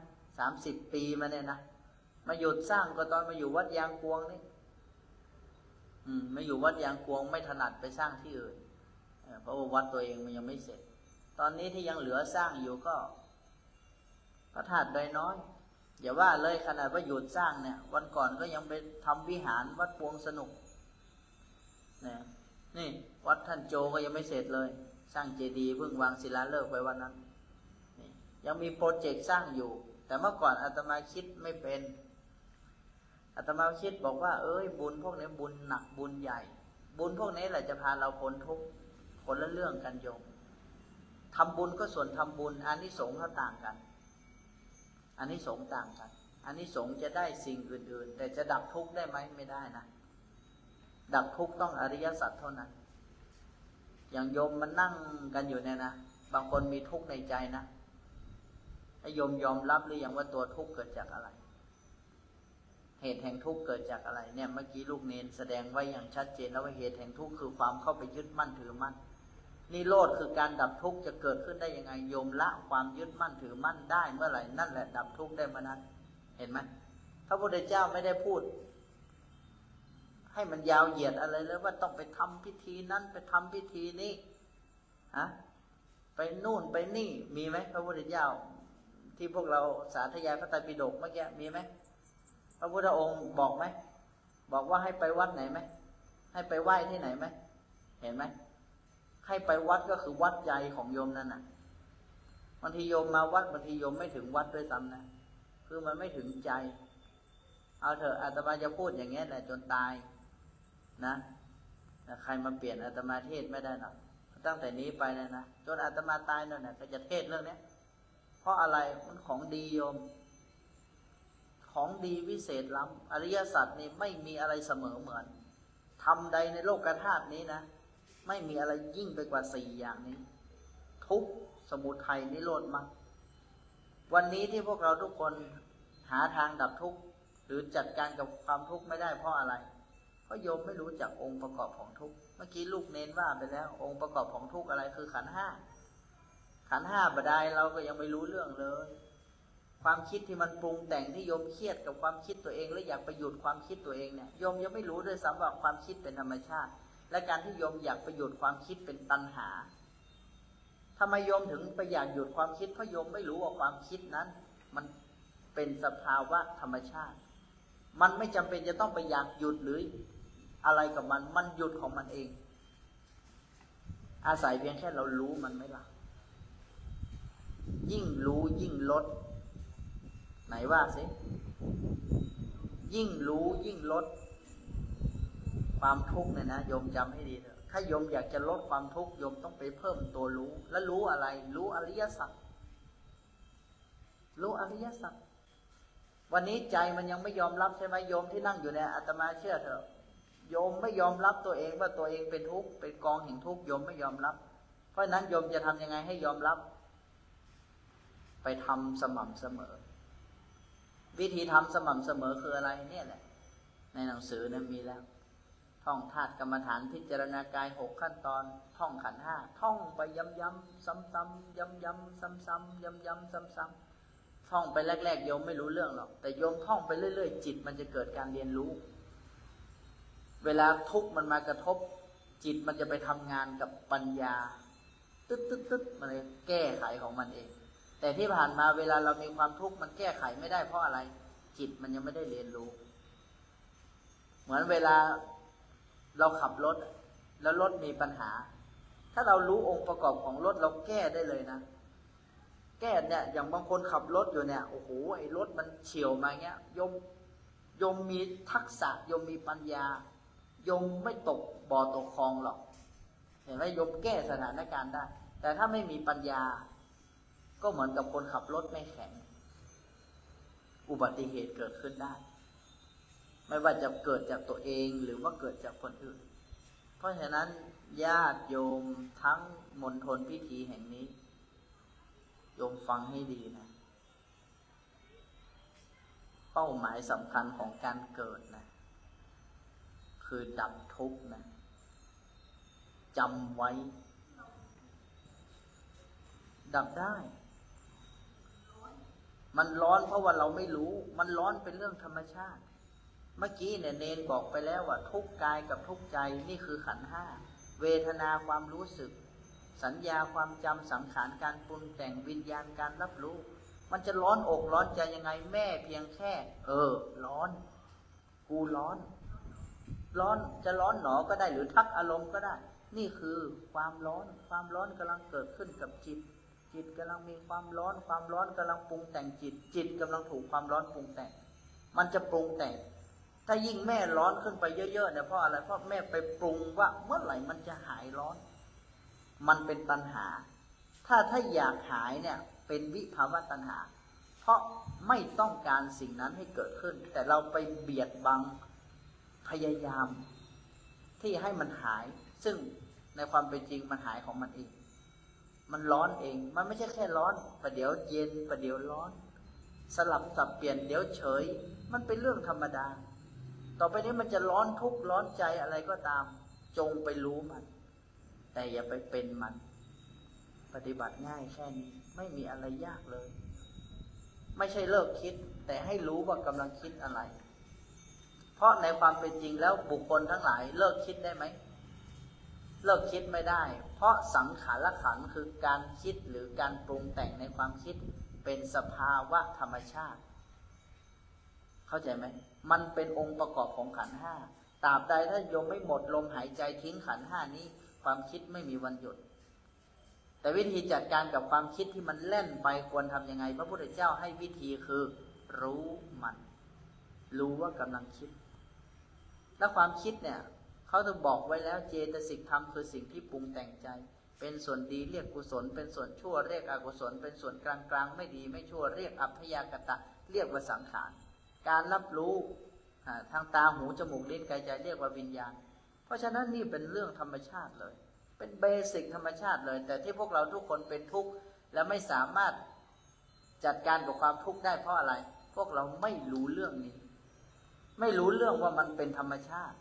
30 ปีมาเนี่ยนะมาหยุดสร้างก็ตอนมาอยู่วัดยางกวงนี่มาอยู่วัดยางกวงไม่ถนัดไปสร้างที่อื่นเพราะว่าวัดตัวเองมันยังไม่เสร็จตอนนี้ที่ยังเหลือสร้างอยู่ก็พระธาตุใบน้อยอย่าว่าเลยขนาดว่าหยุดสร้างเนี่ยวันก่อนก็ยังไปทำวิหารวัดพวงสนุกเนี่ยนี่วัดท่านโจก็ยังไม่เสร็จเลยสร้างเจดีย์เพิ่งวางศิลาฤกษ์ไปวันนั้นนี่ยังมีโปรเจกต์สร้างอยู่แต่เมื่อก่อนอาตมาคิดไม่เป็นอาตมาคิดบอกว่าบุญพวกนี้บุญหนักบุญใหญ่บุญพวกนี้แหละจะพาเราพ้นทุกข์คนละเรื่องกันโยมทำบุญก็ส่วนทำบุญอานิสงส์เขาต่างกันอานิสงส์ต่างกันอานิสงส์จะได้สิ่งอื่นๆแต่จะดับทุกข์ได้ไหมไม่ได้นะดับทุกข์ต้องอริยสัจเท่านั้นอย่างโยมมันนั่งกันอยู่เนี่ยนะบางคนมีทุกข์ในใจนะให้โยมยอมรับหรือยังว่าตัวทุกข์เกิดจากอะไรเหตุแห่งทุกข์เกิดจากอะไรเนี่ยเมื่อกี้ลูกเนนแสดงไว้อย่างชัดเจนแล้วว่าเหตุแห่งทุกข์คือความเข้าไปยึดมั่นถือมั่นนิโรธคือการดับทุกข์จะเกิดขึ้นได้ยังไงโยมละความยึดมั่นถือมั่นได้เมื่อไหร่นั่นแหละดับทุกข์ได้เมื่อนั้นเห็นไหมพระพุทธเจ้าไม่ได้พูดให้มันยาวเหยียดอะไรเลยว่าต้องไปทำพิธีนั้นไปทำพิธีนี้ไปนู่นไปนี่มีไหมพระพุทธเจ้าที่พวกเราสาธยายพระไตรปิฎกเมื่อกี้มีไหมพระพุทธองค์บอกไหมบอกว่าให้ไปวัดไหนไหมให้ไปไหว้ที่ไหนไหมเห็นไหมให้ไปวัดก็คือวัดใจของโยมนั่นน่ะบางทีโยมมาวัดบางทีโยมไม่ถึงวัดด้วยซ้ำนะคือมันไม่ถึงใจเอาเถอะอาตมาจะพูดอย่างเงี้ยแหละจนตายนะใครมาเปลี่ยนอาตมาเทศไม่ได้หรอกตั้งแต่นี้ไปนะจนอาตมาตายนั่นน่ะก็จะเทศเรื่องนี้เพราะอะไรมันของดีโยมของดีวิเศษล้ำอริยสัจนี่ไม่มีอะไรเสมอเหมือนทำใดในโลกธาตุนี้นะไม่มีอะไรยิ่งไปกว่า4 อย่างนี้ทุกข์สมุทัยนิโรธมรรควันนี้ที่พวกเราทุกคนหาทางดับทุกข์หรือจัดการกับความทุกข์ไม่ได้เพราะอะไรเพราะโยมไม่รู้จักองค์ประกอบของทุกข์เมื่อกี้ลูกเน้นว่าไปแล้วองค์ประกอบของทุกข์อะไรคือขันธ์ 5บดายเราก็ยังไม่รู้เรื่องเลยความคิดที่มันปรุงแต่งที่โยมเครียดกับความคิดตัวเองแล้วอยากไปหยุดความคิดตัวเองเนี่ยโยมยังไม่รู้ด้วยซ้ำว่าความคิดเป็นธรรมชาติและการที่โยมอยากไปหยุดความคิดเป็นตัณหาทำไมโยมถึงไปอยากหยุดความคิดเพราะโยมไม่รู้ว่าความคิดนั้นมันเป็นสภาวะธรรมชาติมันไม่จำเป็นจะต้องไปอยากหยุดหรืออะไรกับมันหยุดของมันเองอาศัยเพียงแค่เรารู้มันไม่ละยิ่งรู้ยิ่งลดไหนว่าสิยิ่งรู้ยิ่งลดความทุกข์เนี่ยนะโยมจำให้ดีเถอะถ้าโยมอยากจะลดความทุกข์โยมต้องไปเพิ่มตัวรู้และรู้อะไรรู้อริยสัจรู้อริยสัจวันนี้ใจมันยังไม่ยอมรับใช่ไหมโยมที่นั่งอยู่เนี่ยอาตมาเชื่อเถอะโยมไม่ยอมรับตัวเองว่าตัวเองเป็นทุกข์เป็นกองแห่งทุกข์โยมไม่ยอมรับเพราะนั้นโยมจะทำยังไงให้ยอมรับไปทำสม่ำเสมอวิธีทำสม่ำเสมอคืออะไรเนี่ยแหละ ในหนังสือนั้นมีแล้วท่องธาตุกรรมฐานพิจารณากาย6ขั้นตอนท่องขันธ์5ท่องไปย้ำๆซ้ำๆย้ำๆซ้ำๆย้ำๆซ้ำๆท่องไปแรกๆโยมไม่รู้เรื่องหรอกแต่โยมท่องไปเรื่อยๆจิตมันจะเกิดการเรียนรู้เวลาทุกข์มันมากระทบจิตมันจะไปทำงานกับปัญญาตึ๊ดๆๆมันเลยแก้ไขของมันเองแต่ที่ผ่านมาเวลาเรามีความทุกข์มันแก้ไขไม่ได้เพราะอะไรจิตมันยังไม่ได้เรียนรู้เหมือนเวลาเราขับรถแล้วรถมีปัญหาถ้าเรารู้องค์ประกอบของรถเราแก้ได้เลยนะแก้เนี่ยอย่างบางคนขับรถอยู่เนี่ยโอ้โหไอ้รถมันเฉี่ยวมาเงี้ยโยมมีทักษะโยมมีปัญญาโยมไม่ตกบ่อตกคลองหรอกเห็นไหมโยมแก้สถานการณ์ได้แต่ถ้าไม่มีปัญญาก็เหมือนกับคนขับรถไม่แข็งอุบัติเหตุเกิดขึ้นได้ไม่ว่าจะเกิดจากตัวเองหรือว่าเกิดจากคนอื่นเพราะฉะนั้นญาติโยมทั้งมณฑลพิธีแห่งนี้โยมฟังให้ดีนะเป้าหมายสำคัญของการเกิดนะคือดับทุกข์นะจำไว้ดับได้มันร้อนเพราะว่าเราไม่รู้มันร้อนเป็นเรื่องธรรมชาติเมื่อกี้เนี่ยเนนบอกไปแล้วว่าทุกกายกับทุกใจนี่คือขันธ์ห้าเวทนาความรู้สึกสัญญาความจำสังขารการปรุงแต่งวิญญาณการรับรู้มันจะร้อนอกร้อนใจยังไงแม่เพียงแค่ร้อนกูร้อนจะร้อนหนอก็ได้หรือทักอารมณ์ก็ได้นี่คือความร้อนกำลังเกิดขึ้นกับจิตกำลังมีความร้อนกำลังปรุงแต่งจิตกำลังถูกความร้อนปรุงแต่งมันจะปรุงแต่งถ้ายิ่งแม่ร้อนขึ้นไปเยอะๆเนี่ยเพราะอะไรเพราะแม่ไปปรุงว่าเมื่อไหร่มันจะหายร้อนมันเป็นตัณหาถ้าอยากหายเนี่ยเป็นวิภาวะตัณหาเพราะไม่ต้องการสิ่งนั้นให้เกิดขึ้นแต่เราไปเบียดบังพยายามที่ให้มันหายซึ่งในความเป็นจริงมันหายของมันเองมันร้อนเองมันไม่ใช่แค่ร้อนประเดี๋ยวเย็นประเดี๋ยวร้อนสลับสับเปลี่ยนเดี๋ยวเฉยมันเป็นเรื่องธรรมดาต่อไปนี้มันจะร้อนทุกข์ร้อนใจอะไรก็ตามจงไปรู้มันแต่อย่าไปเป็นมันปฏิบัติง่ายแค่นี้ไม่มีอะไรยากเลยไม่ใช่เลิกคิดแต่ให้รู้ว่ากำลังคิดอะไรเพราะในความเป็นจริงแล้วบุคคลทั้งหลายเลิกคิดได้ไหมเลิกคิดไม่ได้เพราะสังขารขันธ์คือการคิดหรือการปรุงแต่งในความคิดเป็นสภาวะธรรมชาติเข้าใจไหมมันเป็นองค์ประกอบของขันธ์ห้าตราบใดถ้าโยมไม่หมดลมหายใจทิ้งขันธ์ห้านี้ความคิดไม่มีวันหยุดแต่วิธีจัดการกับความคิดที่มันเล่นไปควรทำยังไงพระพุทธเจ้าให้วิธีคือรู้มันรู้ว่ากำลังคิดและความคิดเนี่ยเขาจะบอกไว้แล้วเจตสิกธรรมคือสิ่งที่ปรุงแต่งใจเป็นส่วนดีเรียกกุศลเป็นส่วนชั่วเรียกอกุศลเป็นส่วนกลางไม่ดีไม่ชั่วเรียกอัพยากตะเรียกว่าสังขารการรับรู้ทางตาหูจมูกลิ้นกายใจเรียกว่าวิญญาณเพราะฉะนั้นนี่เป็นเรื่องธรรมชาติเลยเป็นเบสิกธรรมชาติเลยแต่ที่พวกเราทุกคนเป็นทุกข์และไม่สามารถจัดการกับความทุกข์ได้เพราะอะไรพวกเราไม่รู้เรื่องนี้ไม่รู้เรื่องว่ามันเป็นธรรมชาติ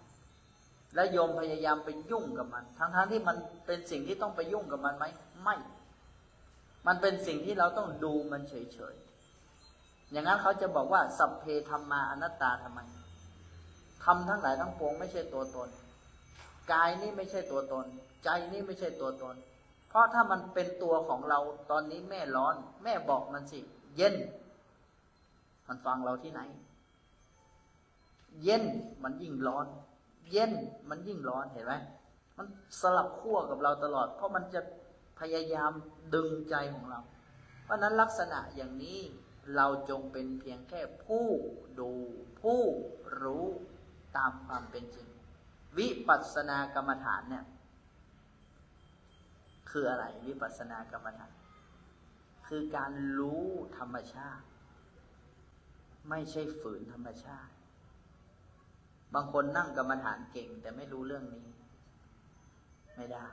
และโยมพยายามไปยุ่งกับมันทั้งที่มันเป็นสิ่งที่ต้องไปยุ่งกับมันไหมไม่มันเป็นสิ่งที่เราต้องดูมันเฉยๆอย่างนั้นเขาจะบอกว่าสัพเพธัมมาอนัตตาทำไมธรรมทั้งหลายทั้งปวงไม่ใช่ตัวตนกายนี่ไม่ใช่ตัวตนใจนี่ไม่ใช่ตัวตนเพราะถ้ามันเป็นตัวของเราตอนนี้แม่ร้อนแม่บอกมันสิเย็นมันฟังเราที่ไหนเย็นมันยิ่งร้อนเย็นมันยิ่งร้อนเห็นไหมมันสลับขั้วกับเราตลอดเพราะมันจะพยายามดึงใจของเราเพราะนั้นลักษณะอย่างนี้เราจงเป็นเพียงแค่ผู้ดูผู้รู้ตามความเป็นจริงวิปัสสนากรรมฐานเนี่ยคืออะไรวิปัสสนากรรมฐานคือการรู้ธรรมชาติไม่ใช่ฝืนธรรมชาติบางคนนั่งกรรมฐานเก่งแต่ไม่รู้เรื่องนี้ไม่ได้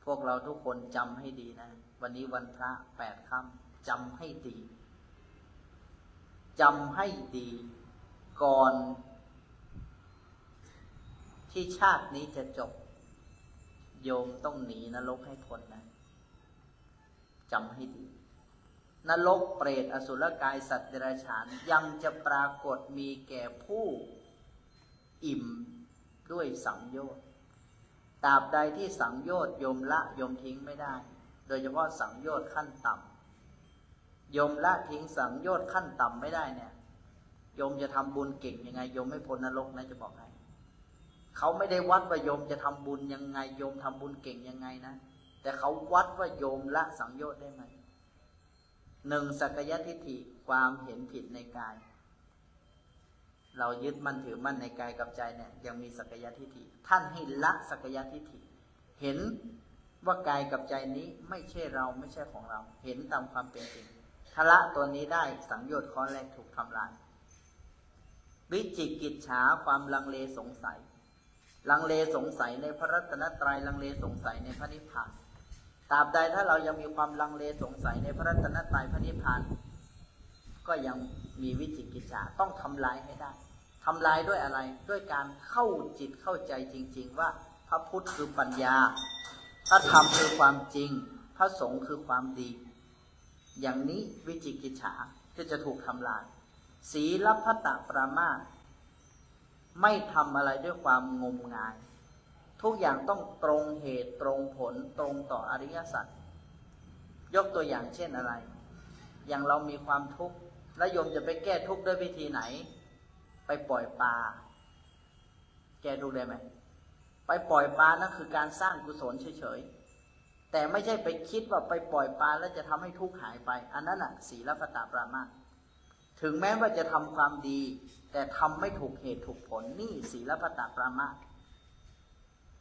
พวกเราทุกคนจำให้ดีนะวันนี้วันพระ8 ค่ำจำให้ดีก่อน ที่ชาตินี้จะจบโยมต้องหนีนรกให้พ้นนะจำให้ดีนรกเปรตอสุรกายสัตว์เดรัจฉานยังจะปรากฏมีแก่ผู้อิ่มด้วยสังโยชน์ตราบใดที่สังโยชน์โยมละโยมทิ้งไม่ได้โดยเฉพาะสังโยชน์ขั้นต่ำโยมละทิ้งสังโยชน์ขั้นต่ำไม่ได้เนี่ยโยมจะทำบุญเก่งยังไงโยมไม่พ้นนรกนะจะบอกให้เขาไม่ได้วัดว่าโยมจะทำบุญยังไงโยมทำบุญเก่งยังไงนะแต่เขาวัดว่าโยมละสังโยชน์ได้ไหมหนึ่งสักยทิฏฐิความเห็นผิดในกายเรายึดมั่นถือมั่นในกายกับใจเนี่ยยังมีสักยทิฏฐิท่านให้ละสักยทิฏฐิเห็นว่ากายกับใจนี้ไม่ใช่เราไม่ใช่ของเราเห็นตามความเป็นจริงทละตัวนี้ได้สังโยชน์ข้อแรกถูกทำลายวิจิกิจฉาความลังเลสงสัยลังเลสงสัยในพระรัตนตรัยลังเลสงสัยในพระนิพพานตราบใดถ้าเรายังมีความลังเลสงสัยในพระรัตนตรัยพระนิพพานก็ยังมีวิจิกิจฉาต้องทำลายให้ได้ทำลายด้วยอะไรด้วยการเข้าจิตเข้าใจจริงๆว่าพระพุทธคือปัญญาพระธรรมคือความจริงพระสงฆ์คือความดีอย่างนี้วิจิกิจฉาก็จะถูกทำลายศีลพัตตปรามาสไม่ทำอะไรด้วยความงมงายทุกอย่างต้องตรงเหตุตรงผลตรงต่ออริยสัจยกตัวอย่างเช่นอะไรอย่างเรามีความทุกข์แล้วโยมจะไปแก้ทุกข์ด้วยวิธีไหนไปปล่อยปลาแก้ทุกข์ได้ไหมไปปล่อยปลานั่นคือการสร้างกุศลเฉยๆแต่ไม่ใช่ไปคิดว่าไปปล่อยปลาแล้วจะทำให้ทุกข์หายไปอันนั้นน่ะศีลพัตตปรามาสถึงแม้ว่าจะทำความดีแต่ทำไม่ถูกเหตุถูกผลนี่ศีลพัตตปรามาส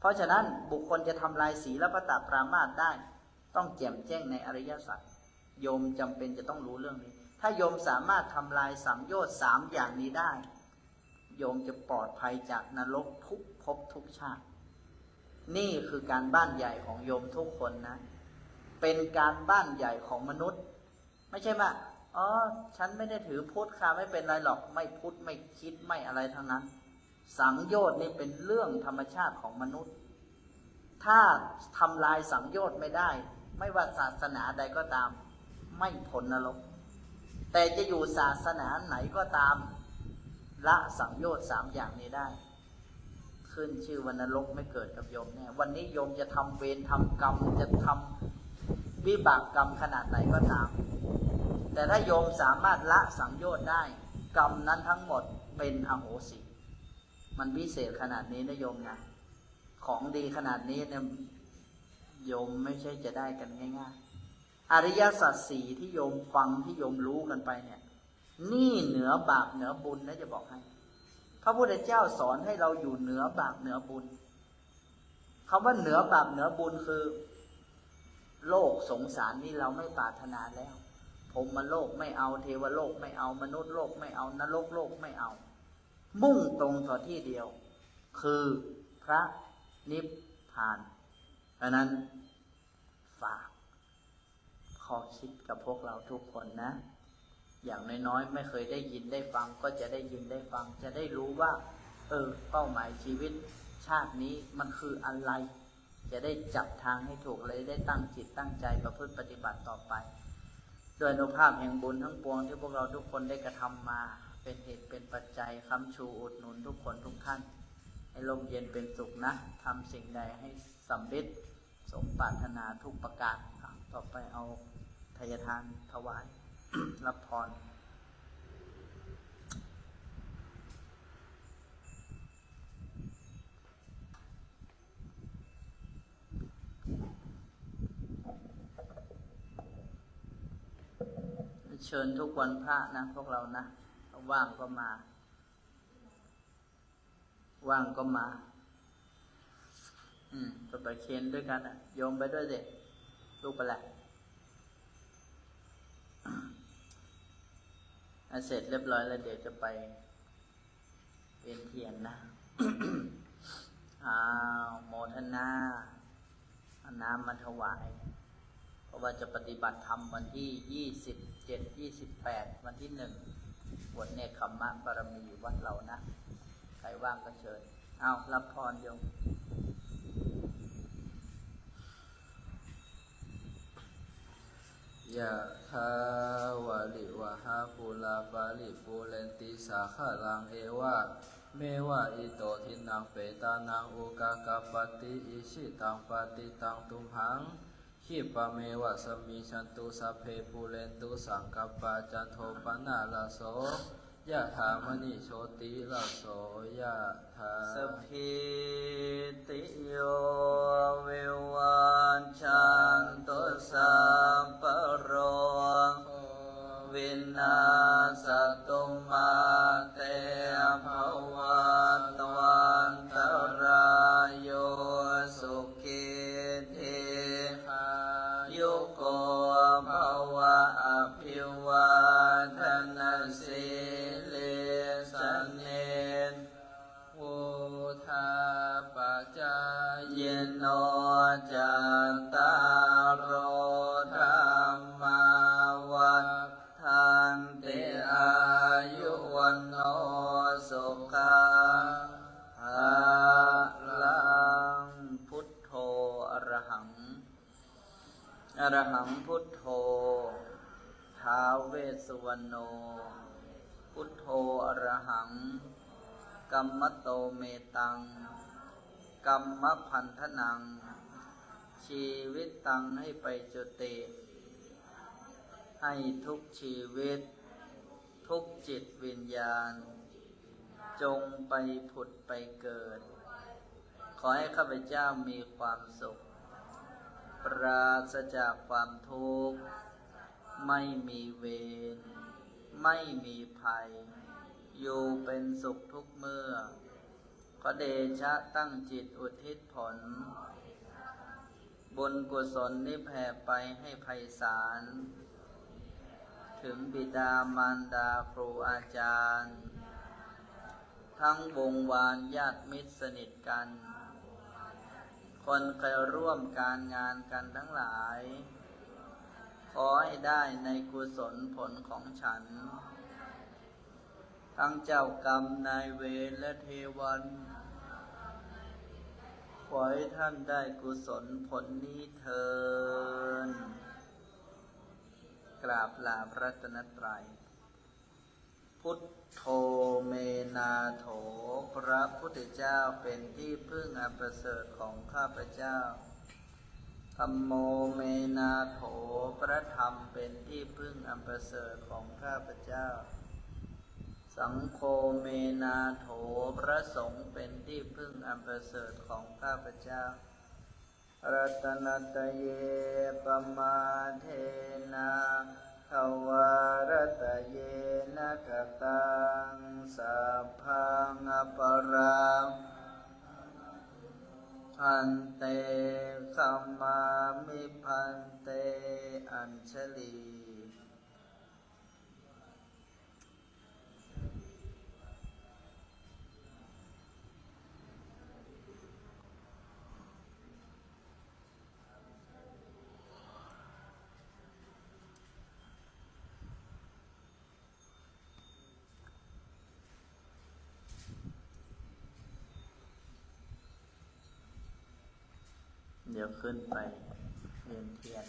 เพราะฉะนั้นบุคคลจะทำลายศีลพัตตปรามาสได้ต้องแจ่มแจ้งในอริยสัจโยมจำเป็นจะต้องรู้เรื่องนี้ถ้าโยมสามารถทำลายสังโยชน์3อย่างนี้ได้โยมจะปลอดภัยจากนรกทุกภพทุกชาตินี่คือการบ้านใหญ่ของโยมทุกคนนะเป็นการบ้านใหญ่ของมนุษย์ไม่ใช่ว่าอ๋อฉันไม่ได้ถือพุทธค่ะไม่เป็นไรหรอกไม่พุทธไม่คิดไม่อะไรทั้งนั้นสังโยชน์นี่เป็นเรื่องธรรมชาติของมนุษย์ถ้าทำลายสังโยชน์ไม่ได้ไม่ว่าศาสนาใดก็ตามไม่พ้นนรกแต่จะอยู่ศาสนาไหนก็ตามละสังโยชน์3อย่างนี้ได้ขึ้นชื่อว่านรกไม่เกิดกับโยมแน่วันนี้โยมจะทำเวรทำกรรมจะทำวิบากกรรมขนาดไหนก็ตามแต่ถ้าโยมสามารถละสังโยชน์ได้กรรมนั้นทั้งหมดเป็นอโหสิมันพิเศษขนาดนี้นะโยมนะของดีขนาดนี้เนี่ยโยมไม่ใช่จะได้กันง่ายๆอริยสัจสี่ที่โยมฟังที่โยมรู้กันไปเนี่ยนี่เหนือบาปเหนือบุญนะจะบอกให้พระพุทธเจ้าสอนให้เราอยู่เหนือบาปเหนือบุญคำว่าเหนือบาปเหนือบุญคือโลกสงสารนี่เราไม่ปรารถนาแล้วพรหมโลกไม่เอาเทวโลกไม่เอามนุษย์โลกไม่เอานรกโลกไม่เอามุ่งตรงต่อที่เดียวคือพระนิพพานเพราะนั้นฝากข้อคิดกับพวกเราทุกคนนะอย่างน้อยๆไม่เคยได้ยินได้ฟังก็จะได้ยินได้ฟังจะได้รู้ว่าเป้าหมายชีวิตชาตินี้มันคืออะไรจะได้จับทางให้ถูกเลยได้ตั้งจิตตั้งใจประพฤติปฏิบัติต่อไปโดยอนุภาพแห่งบุญทั้งปวงที่พวกเราทุกคนได้กระทำมาเป็นเหตุเป็นปัจจัยค้ำชูอุดหนุนทุกคนทุกท่านให้ร่มเย็นเป็นสุขนะทำสิ่งใดให้สำเร็จสมปรารถนาทุกประการต่อไปเอาทายทานถวาย รับพรเชิญทุกวันพระนะพวกเรานะว่างก็มาว่างก็มาจะไปเคนด้วยกันอ่ะโยมไปด้วยเด็กลูกไปแหละเสร็จเรียบร้อยแล้วเดี๋ยวจะไปเวียนเทียนนะ โมทนาเอาน้ำมาถวายเพราะว่าจะปฏิบัติธรรมวันที่27 28วันที่1บวชเนกขัมมะบารมีวัดเรานะใครว่างก็เชิญ เอารับพรโยมยะถาวะลิวะหาปุราปาริปุเรนติสาคารังเอวะเมวะอิโตทินังเปตานังอุกากปติอิชิตังปฏิตังตุมหังขิปะเมวะสมิชันตุสัพเพปุเรนตุสังกัปปะจันโทปนะระโสยะถามณิโชติระโสยะถา สัพพิติโยวิวันชันตุสัพพะโรวินาศตุมาเตภวันตวันตรายโยสุขิธิขายุโกภวะอภิวาทนาสิลิสเน วุธาปจาย เยโนจัตตารโอธรรมาวัฏทันติอายุวันโนสุขังภาลังพุทโธอรหังอรหังพุทโธท้าวเวสสุวรรณโนพุทโธอรหังกัมมโตเมตังกัมมพันธนังชีวิตตังให้ไปจุติให้ทุกชีวิตทุกจิตวิญญาณจงไปผุดไปเกิดขอให้ข้าพเจ้ามีความสุขปราศจากความทุกข์ไม่มีเวรไม่มีภัยอยู่เป็นสุขทุกเมื่อขอเดชะตั้งจิตอุทิศผลบุญกุศลนี้แผ่ไปให้ไพศาลถึงบิดามารดาครูอาจารย์ทั้งวงวานญาติมิตรสนิทกันคนเคยร่วมการงานกันทั้งหลายขอให้ได้ในกุศลผลของฉันทั้งเจ้ากรรมนายเวรและเทวันขอให้ท่านได้กุศลผลนี้เถิดกราบลาพระรัตนตรัยพุทโธเมนาโถพระพุทธเจ้าเป็นที่พึ่งอันประเสริฐของข้าพเจ้าธัมโมเมนาโถพระธรรมเป็นที่พึ่งอันประเสริฐของข้าพเจ้าสังโฆเมนาโถพระสงฆ์เป็นที่พึ่งอันประเสริฐของข้าพเจ้ารัตนัตเยปมาเทนะขวารตเยนะกตังสัพพังอปรังพันเตคัมมามิพันเตอัญชลีเดี๋ยวขึ้นไปเวียนเทียน